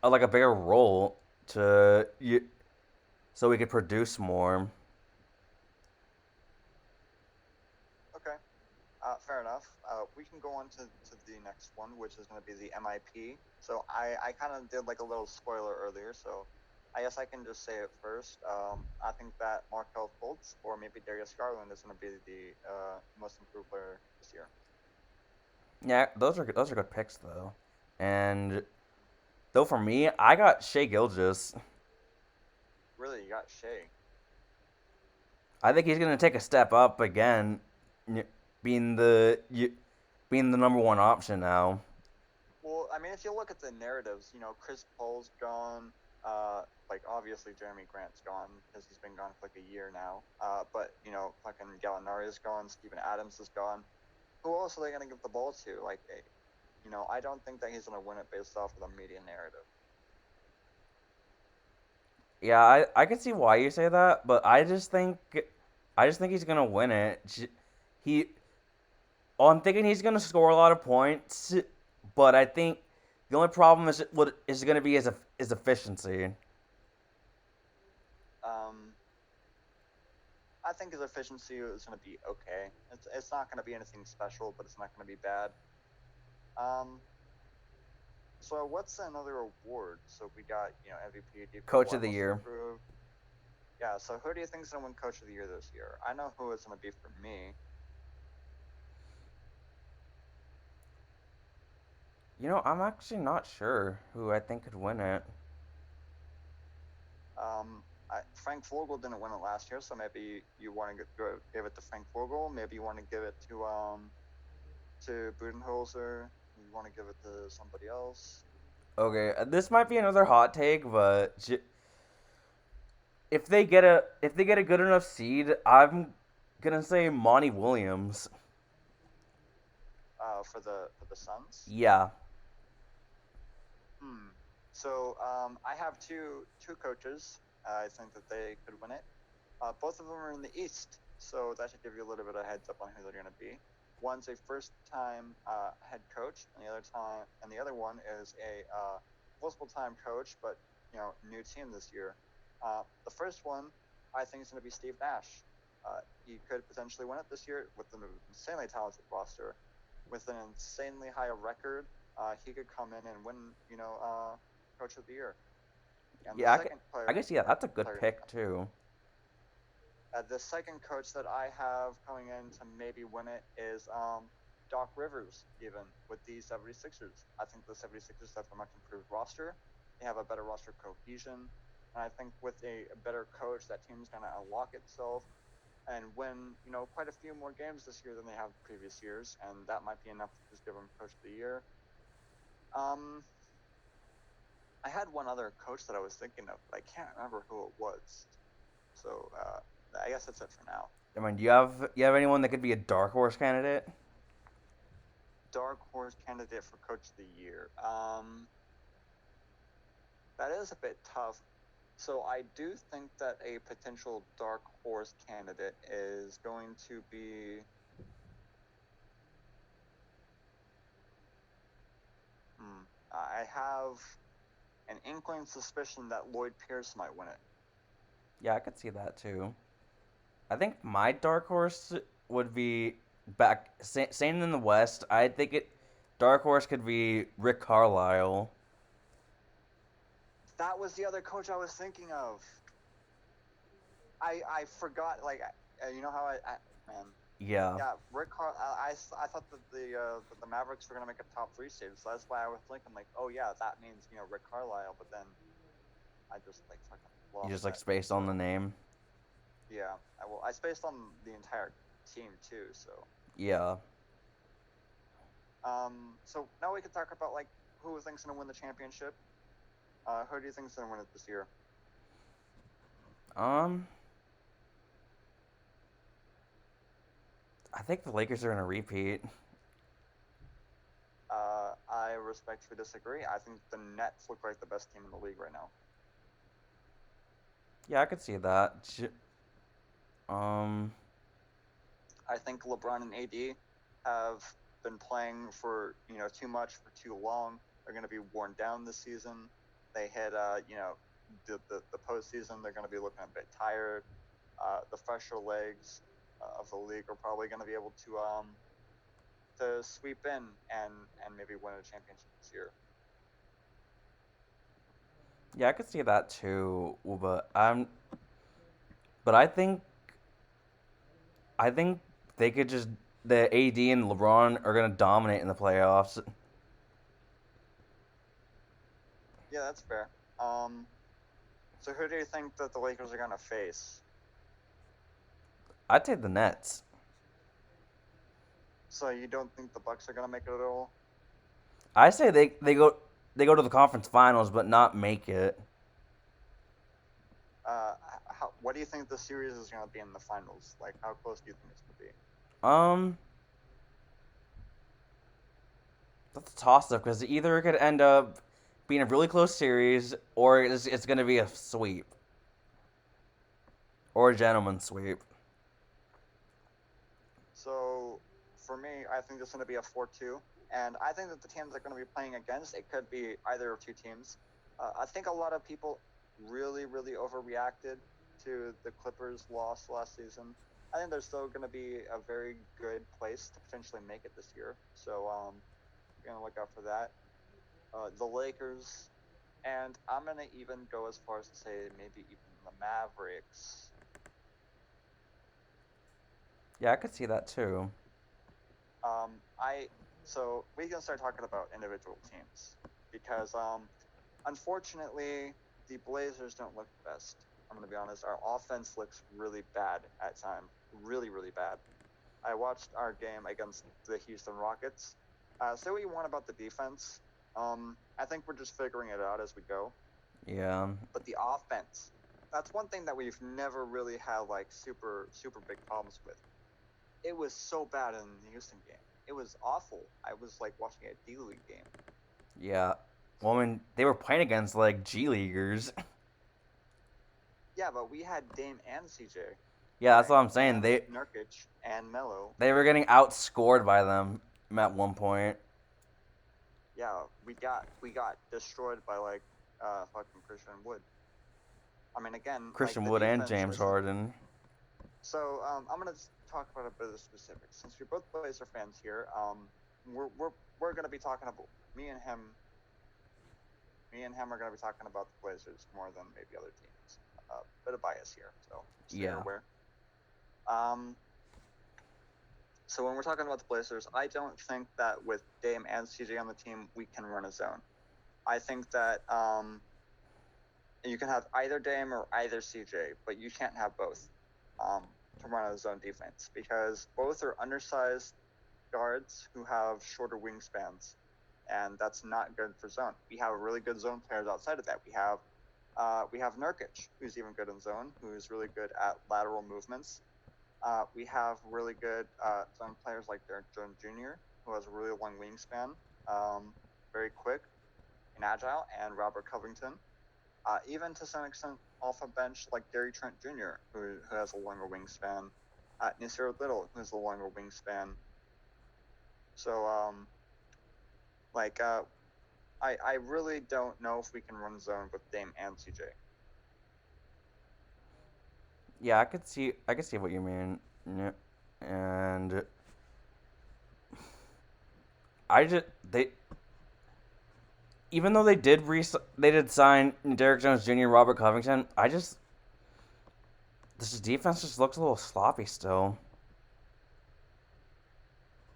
a bigger role so we could produce more. Okay, fair enough. We can go on to the next one, which is going to be the MIP. So I kind of did like a little spoiler earlier, so I guess I can just say it first. I think that Markel Fultz or maybe Darius Garland is going to be the most improved player this year. Yeah, those are good picks though, and though for me, I got Shea Gilgis. Really, you got Shea. I think he's gonna take a step up again, being being the number one option now. Well, I mean, if you look at the narratives, Chris Paul's gone. Like obviously Jeremy Grant's gone because he's been gone for like a year now. But fucking Gallinari is gone. Steven Adams is gone. Who else are they gonna give the ball to? Like, I don't think that he's gonna win it based off of the media narrative. Yeah, I can see why you say that, but I just think he's gonna win it. He, I'm thinking he's gonna score a lot of points, but I think the only problem is what is gonna be his efficiency. Um, I think his efficiency is going to be okay. It's not going to be anything special, but it's not going to be bad. Um, so what's another award? So we got MVP, defensive Coach line of the most year. improved. Yeah. So who do you think is going to win Coach of the Year this year? I know who it's going to be for me. I'm actually not sure who I think could win it. Frank Vogel didn't win it last year, so maybe you want to give it to Frank Vogel. Maybe you want to give it to Budenholzer. Maybe you want to give it to somebody else. Okay, this might be another hot take, but if they get a good enough seed, I'm gonna say Monty Williams. For the Suns. Yeah. Hmm. So I have two coaches. I think that they could win it. Both of them are in the East, so that should give you a little bit of heads up on who they're going to be. One's a first-time head coach, and the other one is a multiple-time coach, but new team this year. The first one, I think, is going to be Steve Nash. He could potentially win it this year with an insanely talented roster, with an insanely high record. He could come in and win, coach of the year. And the Yeah, second I player, guess yeah, that's a good player pick too. the second coach that I have coming in to maybe win it is Doc Rivers, even with the 76ers. I think the 76ers have a much improved roster. They have a better roster cohesion. And I think with a better coach, that team's going to unlock itself and win, quite a few more games this year than they have previous years. And that might be enough to just give them coach of the year. Um, I had one other coach that I was thinking of, but I can't remember who it was. So I guess that's it for now. I mean, do you have anyone that could be a dark horse candidate? Dark horse candidate for coach of the year. That is a bit tough. So I do think that a potential dark horse candidate is going to be. I have an inkling suspicion that Lloyd Pierce might win it. Yeah, I could see that too. I think my dark horse would be same in the West. I think it dark horse could be Rick Carlisle. That was the other coach I was thinking of. I forgot. Like, you know how man. Yeah, Yeah, I thought that the Mavericks were gonna make a top three seed, so that's why I was thinking like, oh yeah, that means Rick Carlisle. But then I just like fucking you lost just like that. spaced on the So name. yeah, I spaced on the entire team too. So Yeah. so now we can talk about like who thinks gonna win the championship. Who do you think's gonna win it this year? Um, I think the Lakers are gonna repeat. I respectfully disagree. I think the Nets look like the best team in the league right now. Yeah, I could see that. Um, I think LeBron and AD have been playing for too much for too long. They're going to be worn down this season. They hit the postseason. They're going to be looking a bit tired. The fresher legs of the league are probably going to be able to sweep in and maybe win a championship this year. yeah, I could see that too. But I think they could just the AD and LeBron are gonna dominate in the playoffs. Yeah, that's fair. So who do you think that the Lakers are going to face? I'd say the Nets. So you don't think the Bucks are going to make it at all? I say they go to the conference finals, but not make it. uh, what do you think the series is going to be in the finals? Like, how close do you think it's going to be? Um, that's a toss up because either it could end up being a really close series, or it's gonna be a sweep or a gentleman's sweep. So, for me, I think it's going to be a 4-2. And I think that the teams that are going to be playing against, it could be either of two teams. I think a lot of people really, really overreacted to the Clippers' loss last season, I think they're still going to be a very good place to potentially make it this year. So we're going to look out for that. The Lakers, and I'm going to even go as far as to say maybe even the Mavericks. Yeah, I could see that too. I so we can start talking about individual teams because unfortunately the Blazers don't look the best. I'm gonna be honest. Our offense looks really bad at times, really really bad. I watched our game against the Houston Rockets. Say what you want about the defense. I think we're just figuring it out as we go. Yeah. But the offense, that's one thing that we've never really had like super big problems with. It was so bad in the Houston game. It was awful. I was like watching a D League game. Yeah. Well, I mean, they were playing against like G Leaguers. Yeah, but we had Dame and CJ, Yeah, that's right? what I'm saying. And They Nurkic and Melo. they were getting outscored by them at one point. Yeah, we got destroyed by like fucking Christian Wood. I mean, again, like Christian the Wood and defense James wasn't. Harden. So I'm gonna talk about a bit of the specifics. Since we're both Blazer fans here, we're gonna be talking about me and him. Me and him are gonna be talking about the Blazers more than maybe other teams. Bit of bias here, so so you're Yeah. aware. Um, so when we're talking about the Blazers, I don't think that with Dame and CJ on the team, we can run a zone. I think that you can have either Dame or either CJ, but you can't have both um, to run a zone defense because both are undersized guards who have shorter wingspans, and that's not good for zone. We have really good zone players outside of that. We have Nurkic, who's even good in zone, who's really good at lateral movements. We have really good zone players like Derek Jones Jr., who has a really long wingspan, very quick and agile, and Robert Covington. Even to some extent, off a bench like Gary Trent Jr., who has a longer wingspan. Nasir Little, who has a longer wingspan. So, like, I really don't know if we can run zone with Dame and CJ. Yeah, I could see what you mean. Yeah. And I just they even though they did sign Derek Jones Jr. and Robert Covington, this defense just looks a little sloppy still.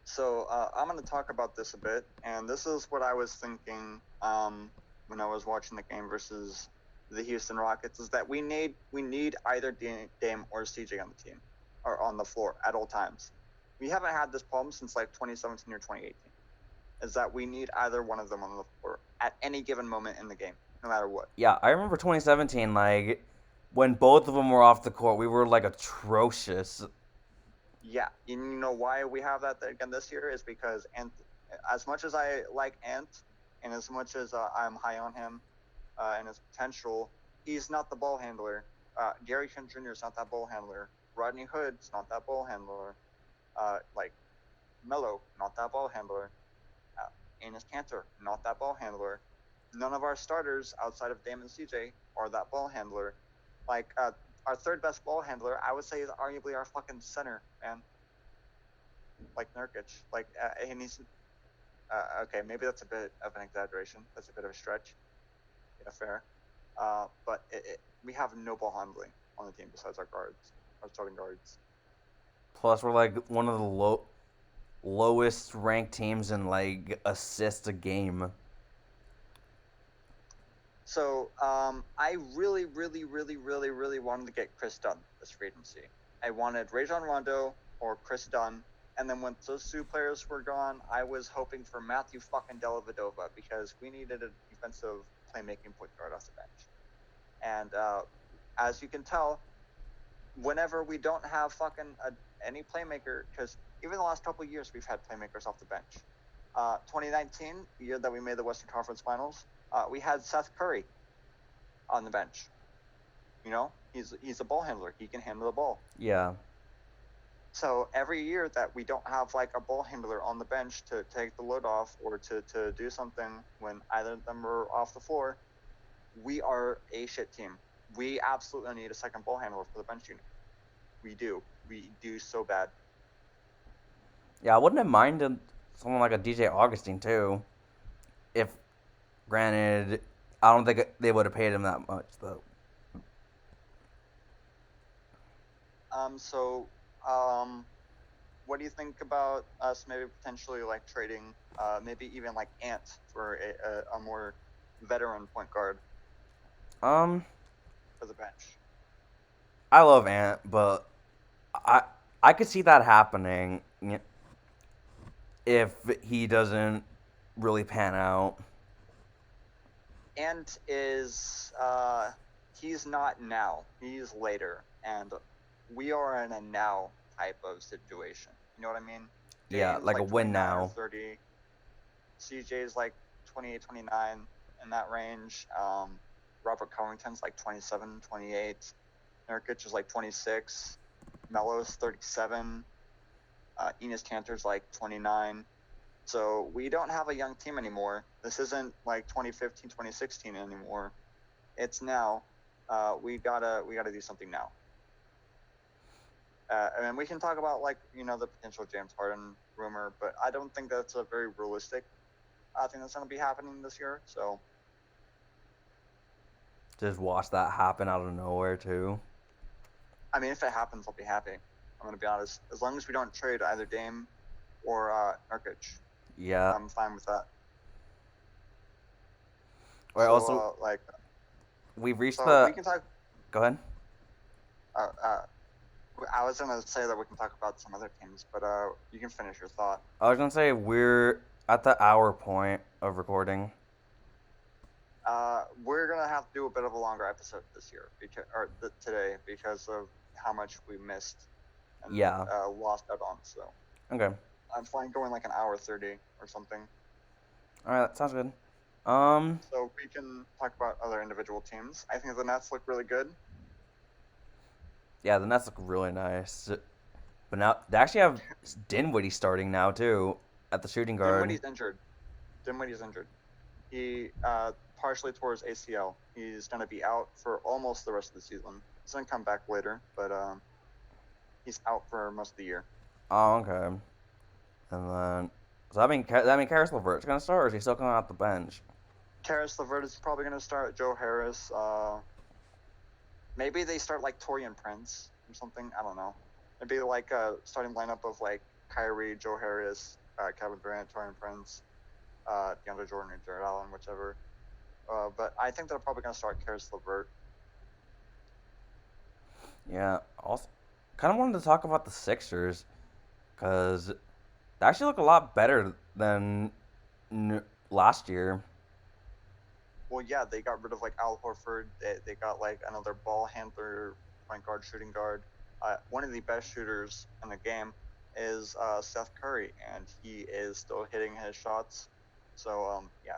So I'm going to talk about this a bit, and this is what I was thinking when I was watching the game versus the Houston Rockets: is that we need either Dame or CJ on the team or on the floor at all times. We haven't had this problem since like 2017 or 2018. Is that we need either one of them on the floor at any given moment in the game, no matter what. Yeah, I remember 2017, like when both of them were off the court, we were like atrocious. Yeah, and you know why we have that again this year is because Ant, as much as I like Ant, and as much as I'm high on him and his potential, he's not the ball handler. Gary Trent Jr. is not that ball handler. Rodney Hood's not that ball handler. Like Melo, not that ball handler. Enes Kanter, not that ball handler. None of our starters outside of Damon CJ are that ball handler. Like our third best ball handler, I would say, is arguably our fucking center, man. Like Nurkic. Like, and he's okay. Maybe that's a bit of an exaggeration. That's a bit of a stretch. Yeah, fair. But we have no ball handling on the team besides our guards, our starting guards. Plus, we're like one of the lowest ranked teams in like assists a game. So I really wanted to get Chris Dunn this free agency. I wanted Rajon Rondo or Chris Dunn, and then when those two players were gone, I was hoping for Matthew fucking Dellavedova because we needed a defensive playmaking point guard off the bench. And as you can tell, whenever we don't have fucking any playmaker, because even the last couple of years we've had playmakers off the bench. 2019, the year that we made the Western Conference Finals, we had Seth Curry on the bench. You know, he's a ball handler. He can handle the ball. Yeah. So every year that we don't have like a ball handler on the bench to take the load off or to do something when either of them are off the floor, we are a shit team. We absolutely need a second ball handler for the bench unit. We do. We do so bad. Yeah, I wouldn't have minded someone like a DJ Augustine too. If granted, I don't think they would have paid him that much though. So, um, what do you think about us maybe potentially like trading, maybe even like Ant for a more veteran point guard Um, for the bench? I love Ant, but I I could see that happening if he doesn't really pan out. Ant is he's not now. He's later, and we are in a now type of situation. You know what I mean? Yeah, James like a like win 29 or now. 30. CJ's like 28, 29 in that range. Robert Covington's like 27, 28. Nurkic is like 26. Melo's 37. Enes Kanter's like 29. So we don't have a young team anymore. This isn't like 2015, 2016 anymore. It's now. We gotta do something now. And we can talk about like the potential James Harden rumor, but I don't think that's a very realistic thing that's gonna be happening this year. So Just watch that happen out of nowhere too. I mean, if it happens, I'll be happy. I'm gonna be honest. As long as we don't trade either Dame or Nurkic, Yeah. I'm fine with that. All right. So Also, like, we've reached so we the. can talk. Go ahead. Uh, uh, I was gonna say that we can talk about some other teams, but you can finish your thought. I was gonna say we're at the hour point of recording. We're gonna have to do a bit of a longer episode this year today because of how much we missed and Yeah. lost out on. So Okay. I'm fine going like an hour 30 or something. All right. That sounds good. Um. So we can talk about other individual teams. I think the Nets look really good. Yeah, the Nets look really nice. But now they actually have Dinwiddie starting now too at the shooting guard. Dinwiddie's injured. Dinwiddie's injured. He partially tore his ACL. He's going to be out for almost the rest of the season. He's going to come back later, but he's out for most of the year. Oh, okay. And then so that mean Karis LeVert's gonna start, or is he still coming off the bench? Karis LeVert is probably going to start. Joe Harris. Maybe they start like Torian Prince or something. I don't know. Maybe like a starting lineup of like Kyrie, Joe Harris, Kevin Durant, Torian Prince, DeAndre Jordan, or Jared Allen, whichever. But I think they're probably going to start Karis LeVert. Yeah. Also, kind of wanted to talk about the Sixers because they actually look a lot better than last year. Well, yeah, they got rid of like Al Horford. They got like another ball handler, point guard, shooting guard. One of the best shooters in the game is Seth Curry, and he is still hitting his shots. So yeah,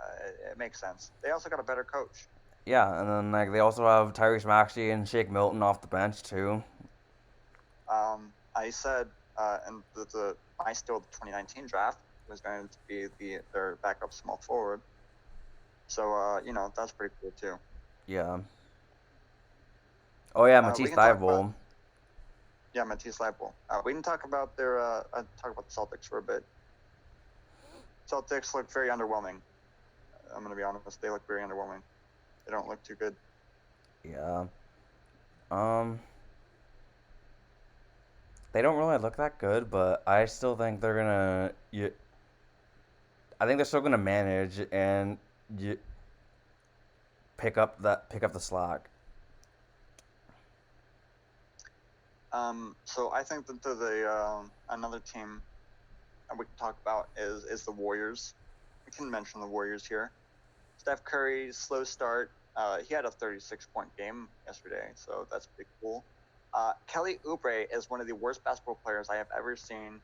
it makes sense. They also got a better coach. Yeah, and then like they also have Tyrese Maxey and Shake Milton off the bench too. I said in my still the 2019 draft was going to be their backup small forward. So that's pretty cool too. Yeah. Oh yeah, We Matisse can talk about Thybulle. Yeah, Matisse Thybulle. We can talk about talk about the Celtics for a bit. Celtics look very underwhelming. I'm gonna be honest; they look very underwhelming. They don't look too good. Yeah. Um. They don't really look that good, but I still think they're gonna. I think they're still gonna manage and you pick up the slack. So I think that another team that we can talk about is the Warriors. We can mention the Warriors here. Steph Curry's slow start. He had a 36-point game yesterday, so that's pretty cool. Kelly Oubre is one of the worst basketball players I have ever seen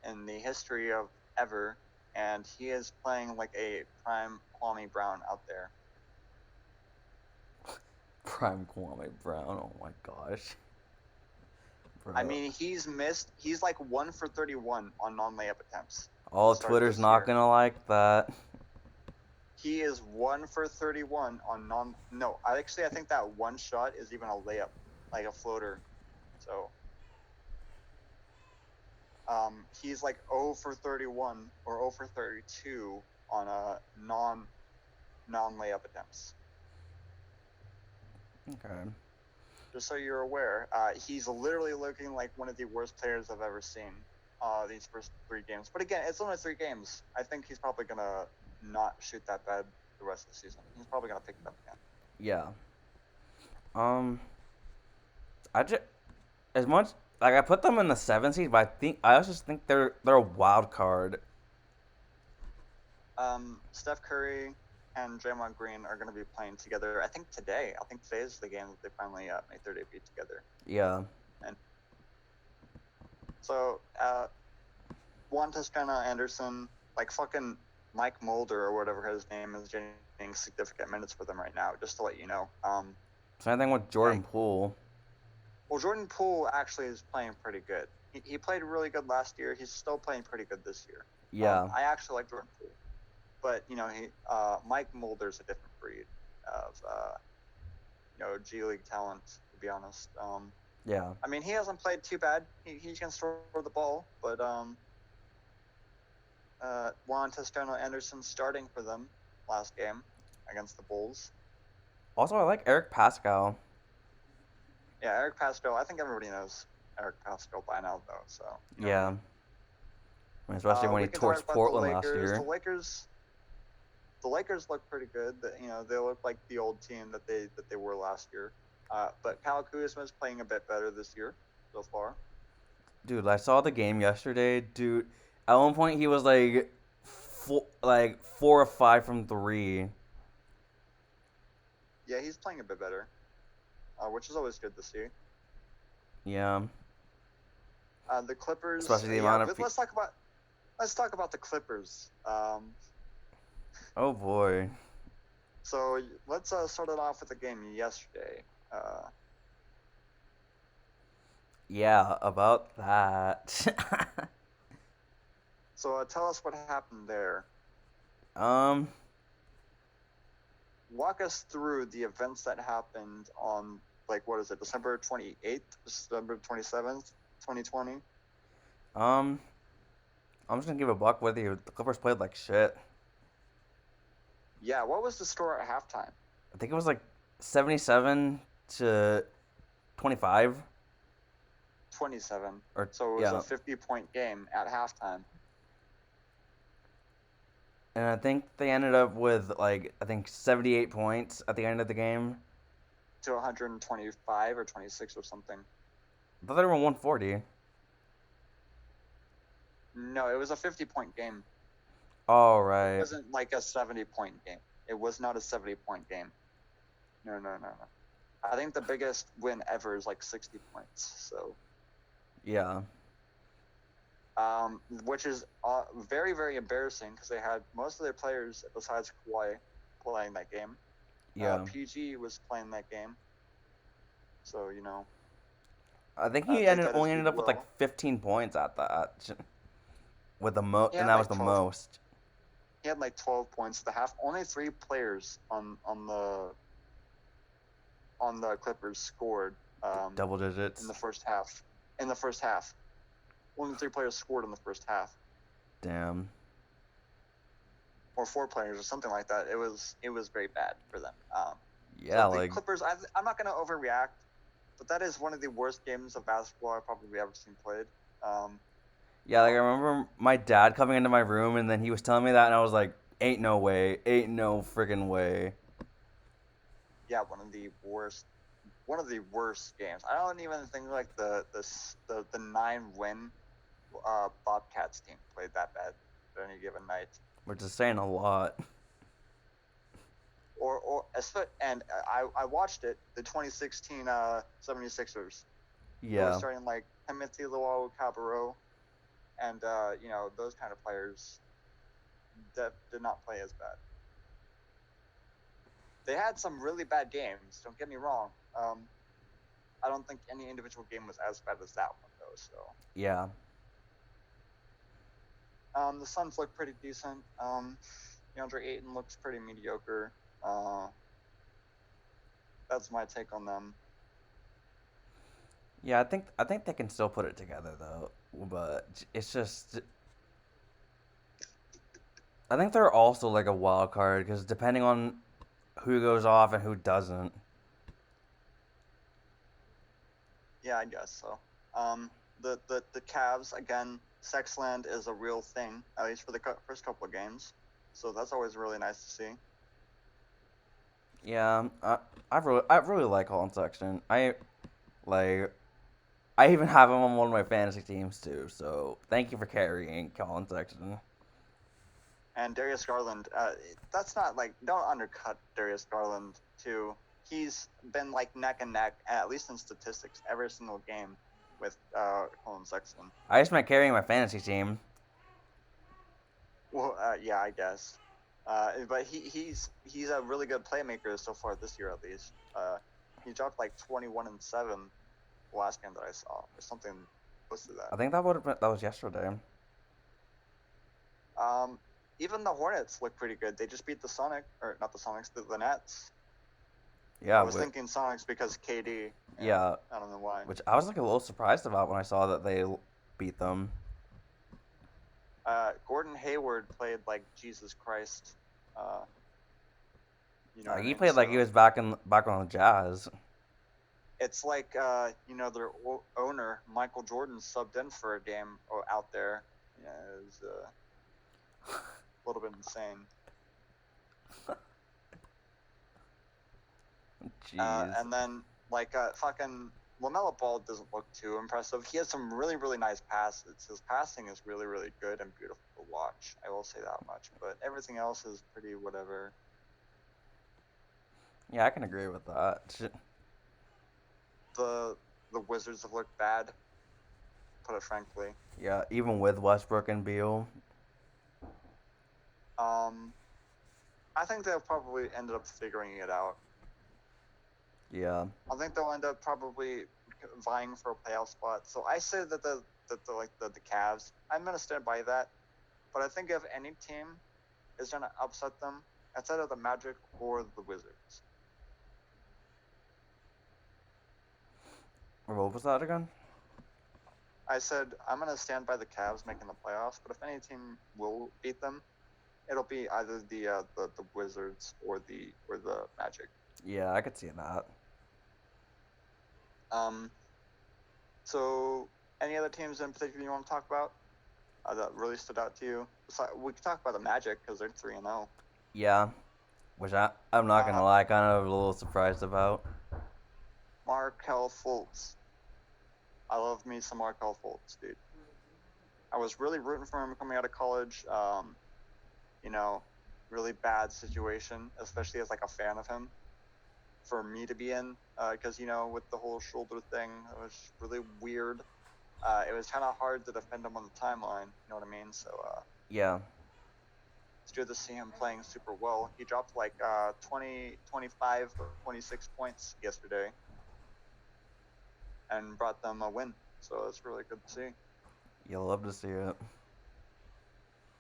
in the history of ever, and he is playing like a prime Kwame Brown out there. Prime Kwame Brown. Oh my gosh, I bro. mean, he's like 1 for 31 on non layup attempts All to start Twitter's this not year. gonna like that. He is 1 for 31 on non. No, I think that one shot is even a layup, like a floater. So he's like 0 for 31 or 0 for 32 on a non layup attempts. Okay. Just so you're aware, he's literally looking like one of the worst players I've ever seen these first 3 games. But again, it's only 3 games. I think he's probably gonna not shoot that bad the rest of the season. He's probably gonna pick it up again. Yeah. Um, I just as much like I put them in the 7 seed, but I also just think they're a wild card. Steph Curry and Draymond Green are going to be playing together. I think today. I think today is the game that they finally made their debut together. Yeah. And so Juan Toscano Anderson, like fucking Mike Mulder or whatever his name is, getting significant minutes for them right now. Just to let you know. Same thing with Jordan Like, Poole. well, Jordan Poole actually is playing pretty good. He played really good last year. He's still playing pretty good this year. Yeah. I actually like Jordan Poole, but Mike Mulder's a different breed of G League talent, to be honest. Yeah. I mean, he hasn't played too bad. He can score the ball, but Juan Toscano Anderson starting for them last game against the Bulls. Also, I like Eric Pascal. Yeah, Eric Pascal. I think everybody knows Eric Pascal by now, though. So you know what I Yeah. mean. I mean, especially when he We can talk torched about the Portland last Lakers. year. The Lakers look pretty good. They look like the old team that they were last year. But Kyle Kuzma is playing a bit better this year so far. Dude, I saw the game yesterday. Dude, at one point he was like, 4 or 5 from three. Yeah, he's playing a bit better, which is always good to see. Yeah. The Clippers. Especially the Yeah, amount of. but let's talk about the Clippers. Oh boy. So let's start it off with the game yesterday. Yeah, about that. So tell us what happened there. um. Walk us through the events that happened on, like, what is it, December 28th, December 27th, 2020? Um. I'm just gonna give a buck with you. The Clippers played like shit. Yeah, what was the score at halftime? I think it was like 77-25. 27. Or So it was a yeah. 50-point game at halftime. And I think they ended up with like I think 78 points at the end of the game. To 125 or 26 or something. I thought they were 140. No, it was a 50-point game. All It right. wasn't like a 70-point game. It was not a 70-point game. No. I think the biggest win ever is like 60 points. So, Yeah. which is very, very embarrassing because they had most of their players besides Kawhi playing that game. Yeah. PG was playing that game. So, I think he they did only his ended up with well. like 15 points at that. With He and had that was like the 12. most. He had like 12 points at the half. Only 3 players on the Clippers scored Double in digits. the first half. In the first half, only 3 players scored in the first half, Damn. or 4 players, or something like that. It was very bad for them. Yeah, So the like Clippers, I'm not going to overreact, but that is one of the worst games of basketball I've probably ever seen played. yeah, like I remember my dad coming into my room and then he was telling me that and I was like, ain't no way, ain't no friggin' way. Yeah, one of the worst games. I don't even think like the 9-win Bobcats team played that bad at any given night. Which is saying a lot. And I watched it, the 2016 76ers. They were Yeah. starting like Timothy Luau Cabarro, and those kind of players that did not play as bad. They had some really bad games. Don't get me wrong. I don't think any individual game was as bad as that one though. So Yeah. the Suns look pretty decent. DeAndre Ayton looks pretty mediocre. Uh, that's my take on them. Yeah, I think they can still put it together though, but it's just I think they're also like a wild card because depending on who goes off and who doesn't. Yeah, I guess so. Um, the Cavs again. Sexland is a real thing, at least for the first couple of games. So that's always really nice to see. Yeah, I really like Colin Sexton. Like I even have him on one of my fantasy teams too. So thank you for carrying Colin Sexton. And Darius Garland, that's not like, don't undercut Darius Garland too. He's been like neck and neck, at least in statistics, every single game with Colin Sexton. I just meant carrying my fantasy team. Well, yeah, I guess. But he's a really good playmaker so far this year, at least. He dropped like 21-7 the last game that I saw, or something close to that. I think that was yesterday. Um, Even the Hornets look pretty good. They just beat the Sonic, or not the Sonics, the Nets. I Yeah, was thinking Sonics because KD. And yeah, I don't know why. which I was like a little surprised about when I saw that they beat them. Gordon Hayward played like Jesus Christ. Uh, you know what I He mean? played like he So was back on the Jazz. it's like their owner Michael Jordan subbed in for a game out there. Yeah, it was a little bit insane. Jeez. And then like fucking LaMelo Ball doesn't look too impressive. He has some really really nice passes. His passing is really really good and beautiful to watch. I will say that much. But everything else is pretty whatever. Yeah, I can agree with that. The the Wizards have looked bad, put it frankly. Yeah, even with Westbrook and Beal. Um, I think they'll probably end up figuring it out. Yeah. I think they'll end up probably vying for a playoff spot. So I say that the Cavs. I'm gonna stand by that. But I think if any team is gonna upset them, it's either the Magic or the Wizards. What was that again? I said I'm gonna stand by the Cavs making the playoffs. But if any team will beat them, it'll be either the Wizards or the Magic. Yeah, I could see that. Um, so any other teams in particular you want to talk about that really stood out to you? We can talk about the Magic because they're 3-0. Yeah, which I'm not Uh, gonna lie, kind of a little surprised about. Markelle Fultz. I love me some Markelle Fultz, dude. I was really rooting for him coming out of college. You know, really bad situation, especially as like a fan of him, for me to be in, because with the whole shoulder thing, it was really weird. It was kind of hard to defend him on the timeline. You know what I mean? So Yeah, it's good to see him playing super well. He dropped like 20, 25, 26 points yesterday and brought them a win. So it's really good to see. you'll love to see it.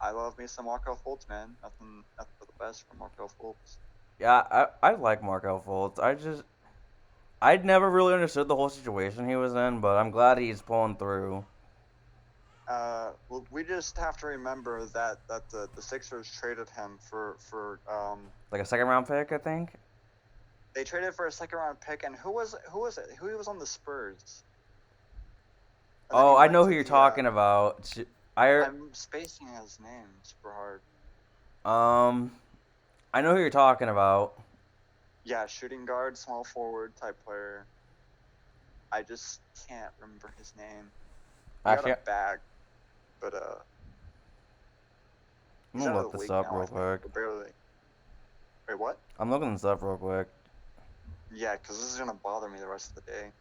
I love me some Markelle Fultz, man. Nothing but the best from Markelle Fultz. Yeah, I like Markel Fultz. I'd never really understood the whole situation he was in, but I'm glad he's pulling through. We just have to remember that the Sixers traded him for Like a second round pick, I think. they traded for a second round pick, and who was it? Who was on the Spurs? And then he Oh, I went know who to you're the. talking about. I I'm spacing his name super hard. um, I know who you're talking about. Yeah, shooting guard, small forward type player. I just can't remember his name. He got a Actually, bag, but I'm he's gonna out look of the this league up now. I real think, quick. or barely. Wait, what? I'm looking this up real quick. Yeah, because this is gonna bother me the rest of the day.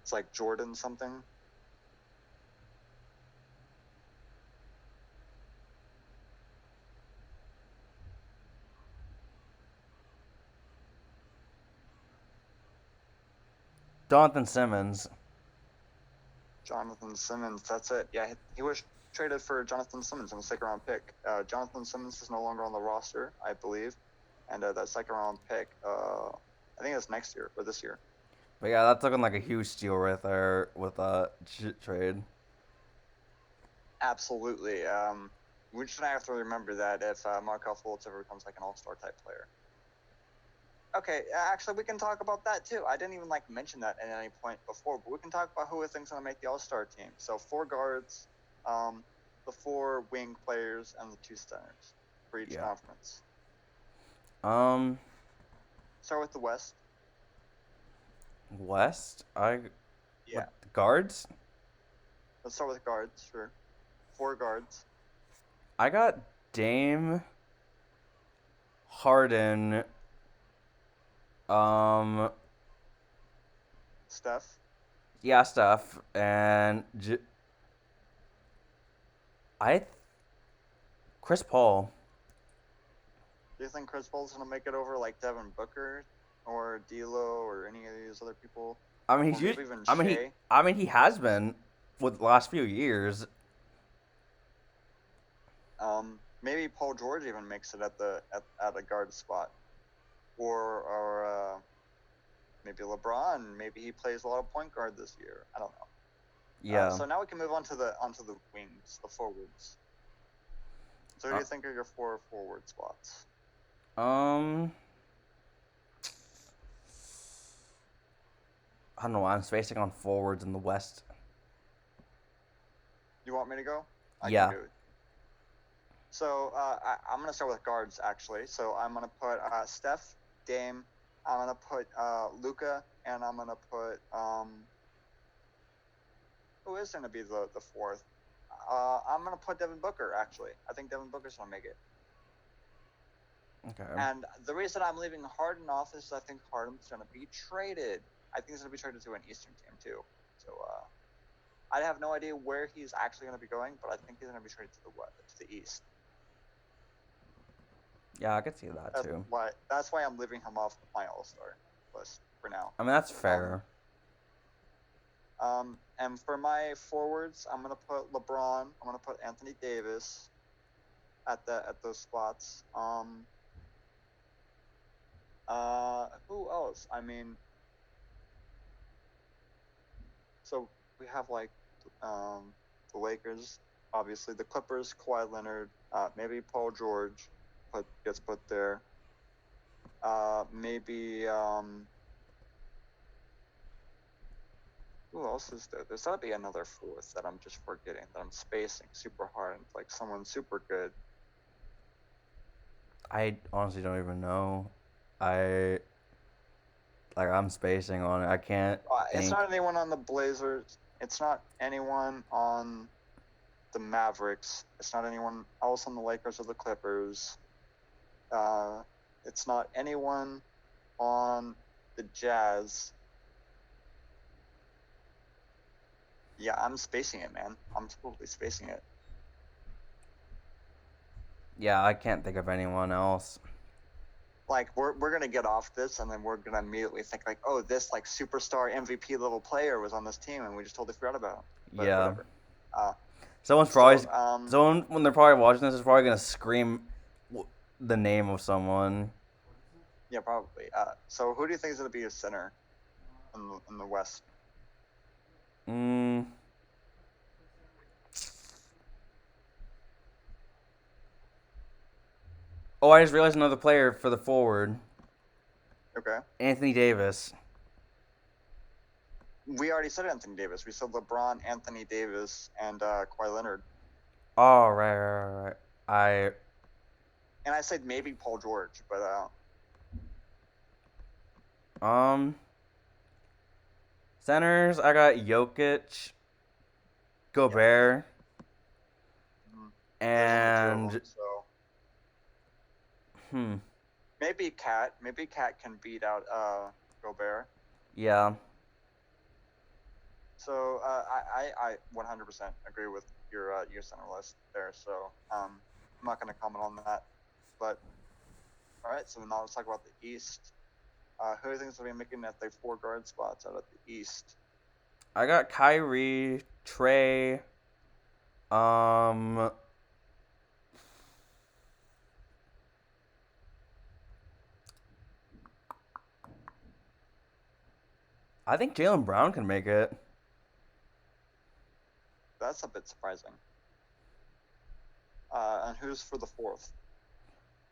It's like Jordan something. Jonathan Simmons. Jonathan Simmons. That's it. Yeah, he was traded for Jonathan Simmons in a second round pick. Jonathan Simmons is no longer on the roster, I believe, and that second round pick, I think it's next year or this year. But yeah, that's looking like a huge steal right there with trade. Absolutely. We just have to remember that if Markel Fultz ever becomes like an all-star type player. Okay, actually, we can talk about that too. I didn't even like mention that at any point before, but we can talk about who we think's gonna make the All-Star team. So 4 guards, the 4 wing players, and the 2 centers for each Yeah. conference. Um, Start with the West. West. What Yeah, guards? let's start with guards. Sure, 4 guards. I got Dame, Harden, um, Steph. yeah, Steph, and I Chris Paul. Do you think Chris Paul's gonna make it over like Devin Booker or D'Lo or any of these other people, I mean, or maybe even I mean, Shea? he has been with the last few years. Maybe Paul George even makes it at a guard spot, or maybe LeBron. Maybe he plays a lot of point guard this year. I don't know. Yeah. So now we can move on to the wings, the forwards. So who do Uh, you think are your 4 forward spots? um, I don't know. I'm spacing on forwards in the West. You want me to go? I can Yeah. do it. So I'm gonna start with guards actually. So I'm gonna put Steph, Dame. I'm gonna put Luka, and I'm gonna put who is gonna be the fourth? I'm gonna put Devin Booker actually. I think Devin Booker's gonna make it. Okay. And the reason I'm leaving Harden off is I think Harden's gonna be traded. I think he's gonna be traded to an Eastern team too. So I have no idea where he's actually gonna be going, but I think he's gonna be traded to the West, to the East. Yeah, I could see that That's too. why I'm leaving him off my All-Star list for now. I mean, that's Um, fair. and for my forwards, I'm gonna put LeBron. I'm gonna put Anthony Davis at those spots. Who else? I mean, so we have like the Lakers, obviously the Clippers, Kawhi Leonard, maybe Paul George gets put there. Maybe who else is there? There's gotta be another fourth that I'm just forgetting, that I'm spacing super hard, and like someone super good. I honestly don't even know. I I'm spacing on it. I can't It's think. not anyone on the Blazers. It's not anyone on the Mavericks. It's not anyone else on the Lakers or the Clippers. It's not anyone on the Jazz. Yeah, I'm spacing it, man. I'm totally spacing it. Yeah, I can't think of anyone else. Like we're gonna get off this, and then we're gonna immediately think like, oh, this like superstar MVP level player was on this team, and we just totally forgot about him. But Yeah. whatever. Uh, Someone's so probably someone when they're probably watching this is probably gonna scream the name of someone. yeah, probably. So who do you think is gonna be a center in the West? Mm. Oh, I just realized another player for the forward. Okay. Anthony Davis. We already said Anthony Davis. We said LeBron, Anthony Davis, and Kawhi Leonard. Oh, right. I And I said maybe Paul George, but um centers. I got Jokic, Gobert, there's only 2 of and them. So hmm. maybe Cat. Maybe Cat can beat out Gobert. Yeah. So I 100% agree with your center list there. So I'm not going to comment on that. But all right, so now let's talk about the East. Who do you think is going to be making at the 4 guard spots out of the East? I got Kyrie, Trey, Um, I think Jalen Brown can make it. That's a bit surprising. And who's for the fourth?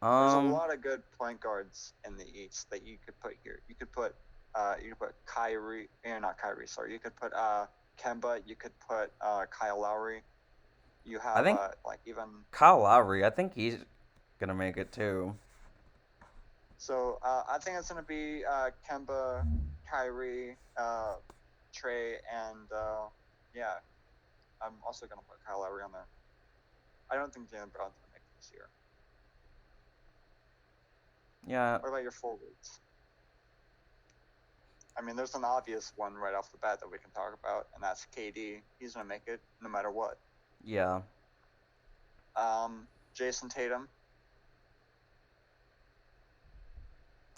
There's a Um, lot of good point guards in the East that you could put here. You could put Kyrie, not Kyrie, sorry. You could put Kemba. You could put Kyle Lowry. You I have think like even Kyle Lowry. I think he's gonna make it too. so. I think it's gonna be Kemba, Kyrie, Trey, and yeah. I'm also gonna put Kyle Lowry on there. I don't think Jalen Brown's gonna make it this year. Yeah, What about your forwards? I mean, there's an obvious one right off the bat that we can talk about, and that's KD. He's gonna make it no matter what. yeah. Jason Tatum.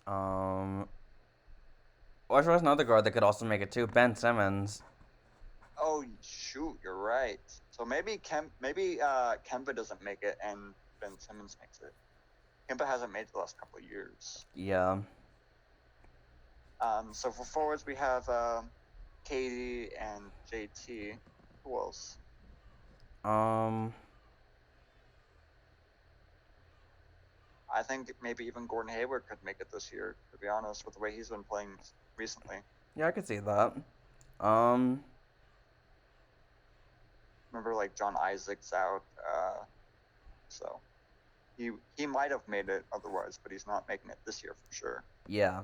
Um, well, there's another guard that could also make it too. Ben Simmons. Oh shoot, you're right. So maybe Kemba doesn't make it, and Ben Simmons makes it. Kemba hasn't made it the last couple of years. Yeah. So for forwards we have KD and JT. Who else? Um, I think maybe even Gordon Hayward could make it this year. To be honest, with the way he's been playing recently. yeah, I could see that. Um, Remember, like John Isaac's out, so he might have made it otherwise, but he's not making it this year for sure. yeah.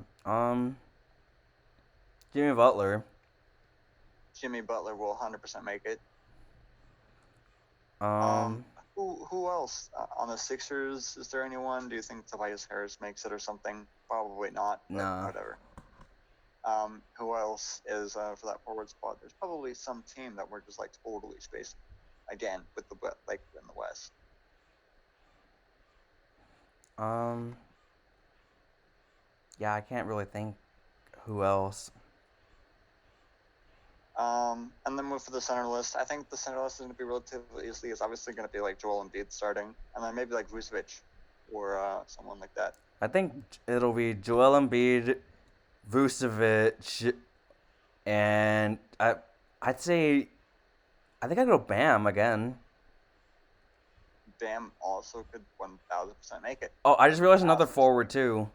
Jimmy Butler. Jimmy Butler will 100% make it. Um, Who else on the Sixers? Is there anyone? Do you think Tobias Harris makes it or something? Probably not, but nah. whatever. Who else is for that forward spot? There's probably some team that we're just like totally spacing. Again, with the like in the West. Um, yeah, I can't really think who else. And then move for the center list. I think the center list is going to be relatively easy. It's obviously going to be like Joel Embiid starting, and then maybe like Vucevic or someone like that. I think it'll be Joel Embiid, Vucevic, and I'd say I think I'd go Bam again. Bam also could 1,000% make it. Oh, I just realized another 1,000%. forward too,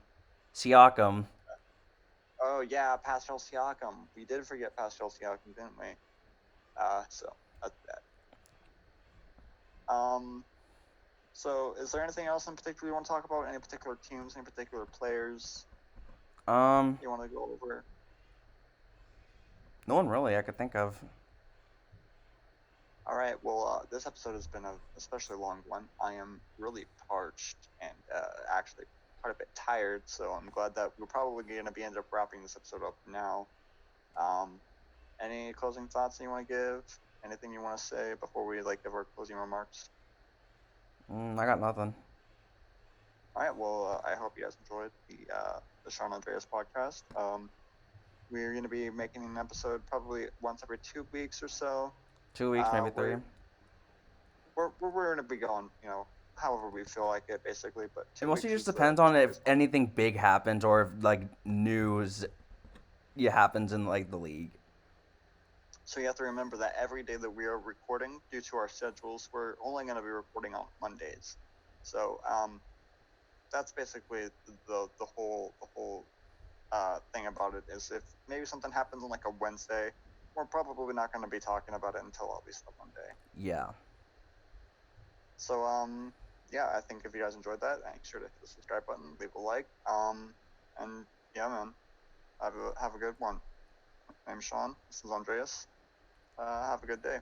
Siakam. Oh yeah, Pascal Siakam. We did forget Pascal Siakam, didn't we? So that's that. So is there anything else in particular you want to talk about? Any particular teams, any particular players Um, you want to go over? no one really I could think of. All right. Well, this episode has been an especially long one. I am really parched and actually quite a bit tired, so I'm glad that we're probably going to be end up wrapping this episode up now. Um, any closing thoughts that you want to give? Anything you want to say before we like give our closing remarks? I got nothing. All right. Well, I hope you guys enjoyed the Sean Andreas podcast. We're going to be making an episode probably once every 2 weeks or so. 2 weeks, maybe three. We're going to be going, however we feel like it, basically. But It two mostly weeks just is depends the on if space limit. anything big happens or if like news happens in like the league. So you have to remember that every day that we are recording, due to our schedules, we're only going to be recording on Mondays. So that's basically the whole thing about it. Is if maybe something happens on like a Wednesday, we're probably not going to be talking about it until at least the Monday. Yeah. So yeah, I think if you guys enjoyed that, make sure to hit the subscribe button, leave a like. And yeah, man, have a good one. My name's Sean. This is Andreas. Have a good day.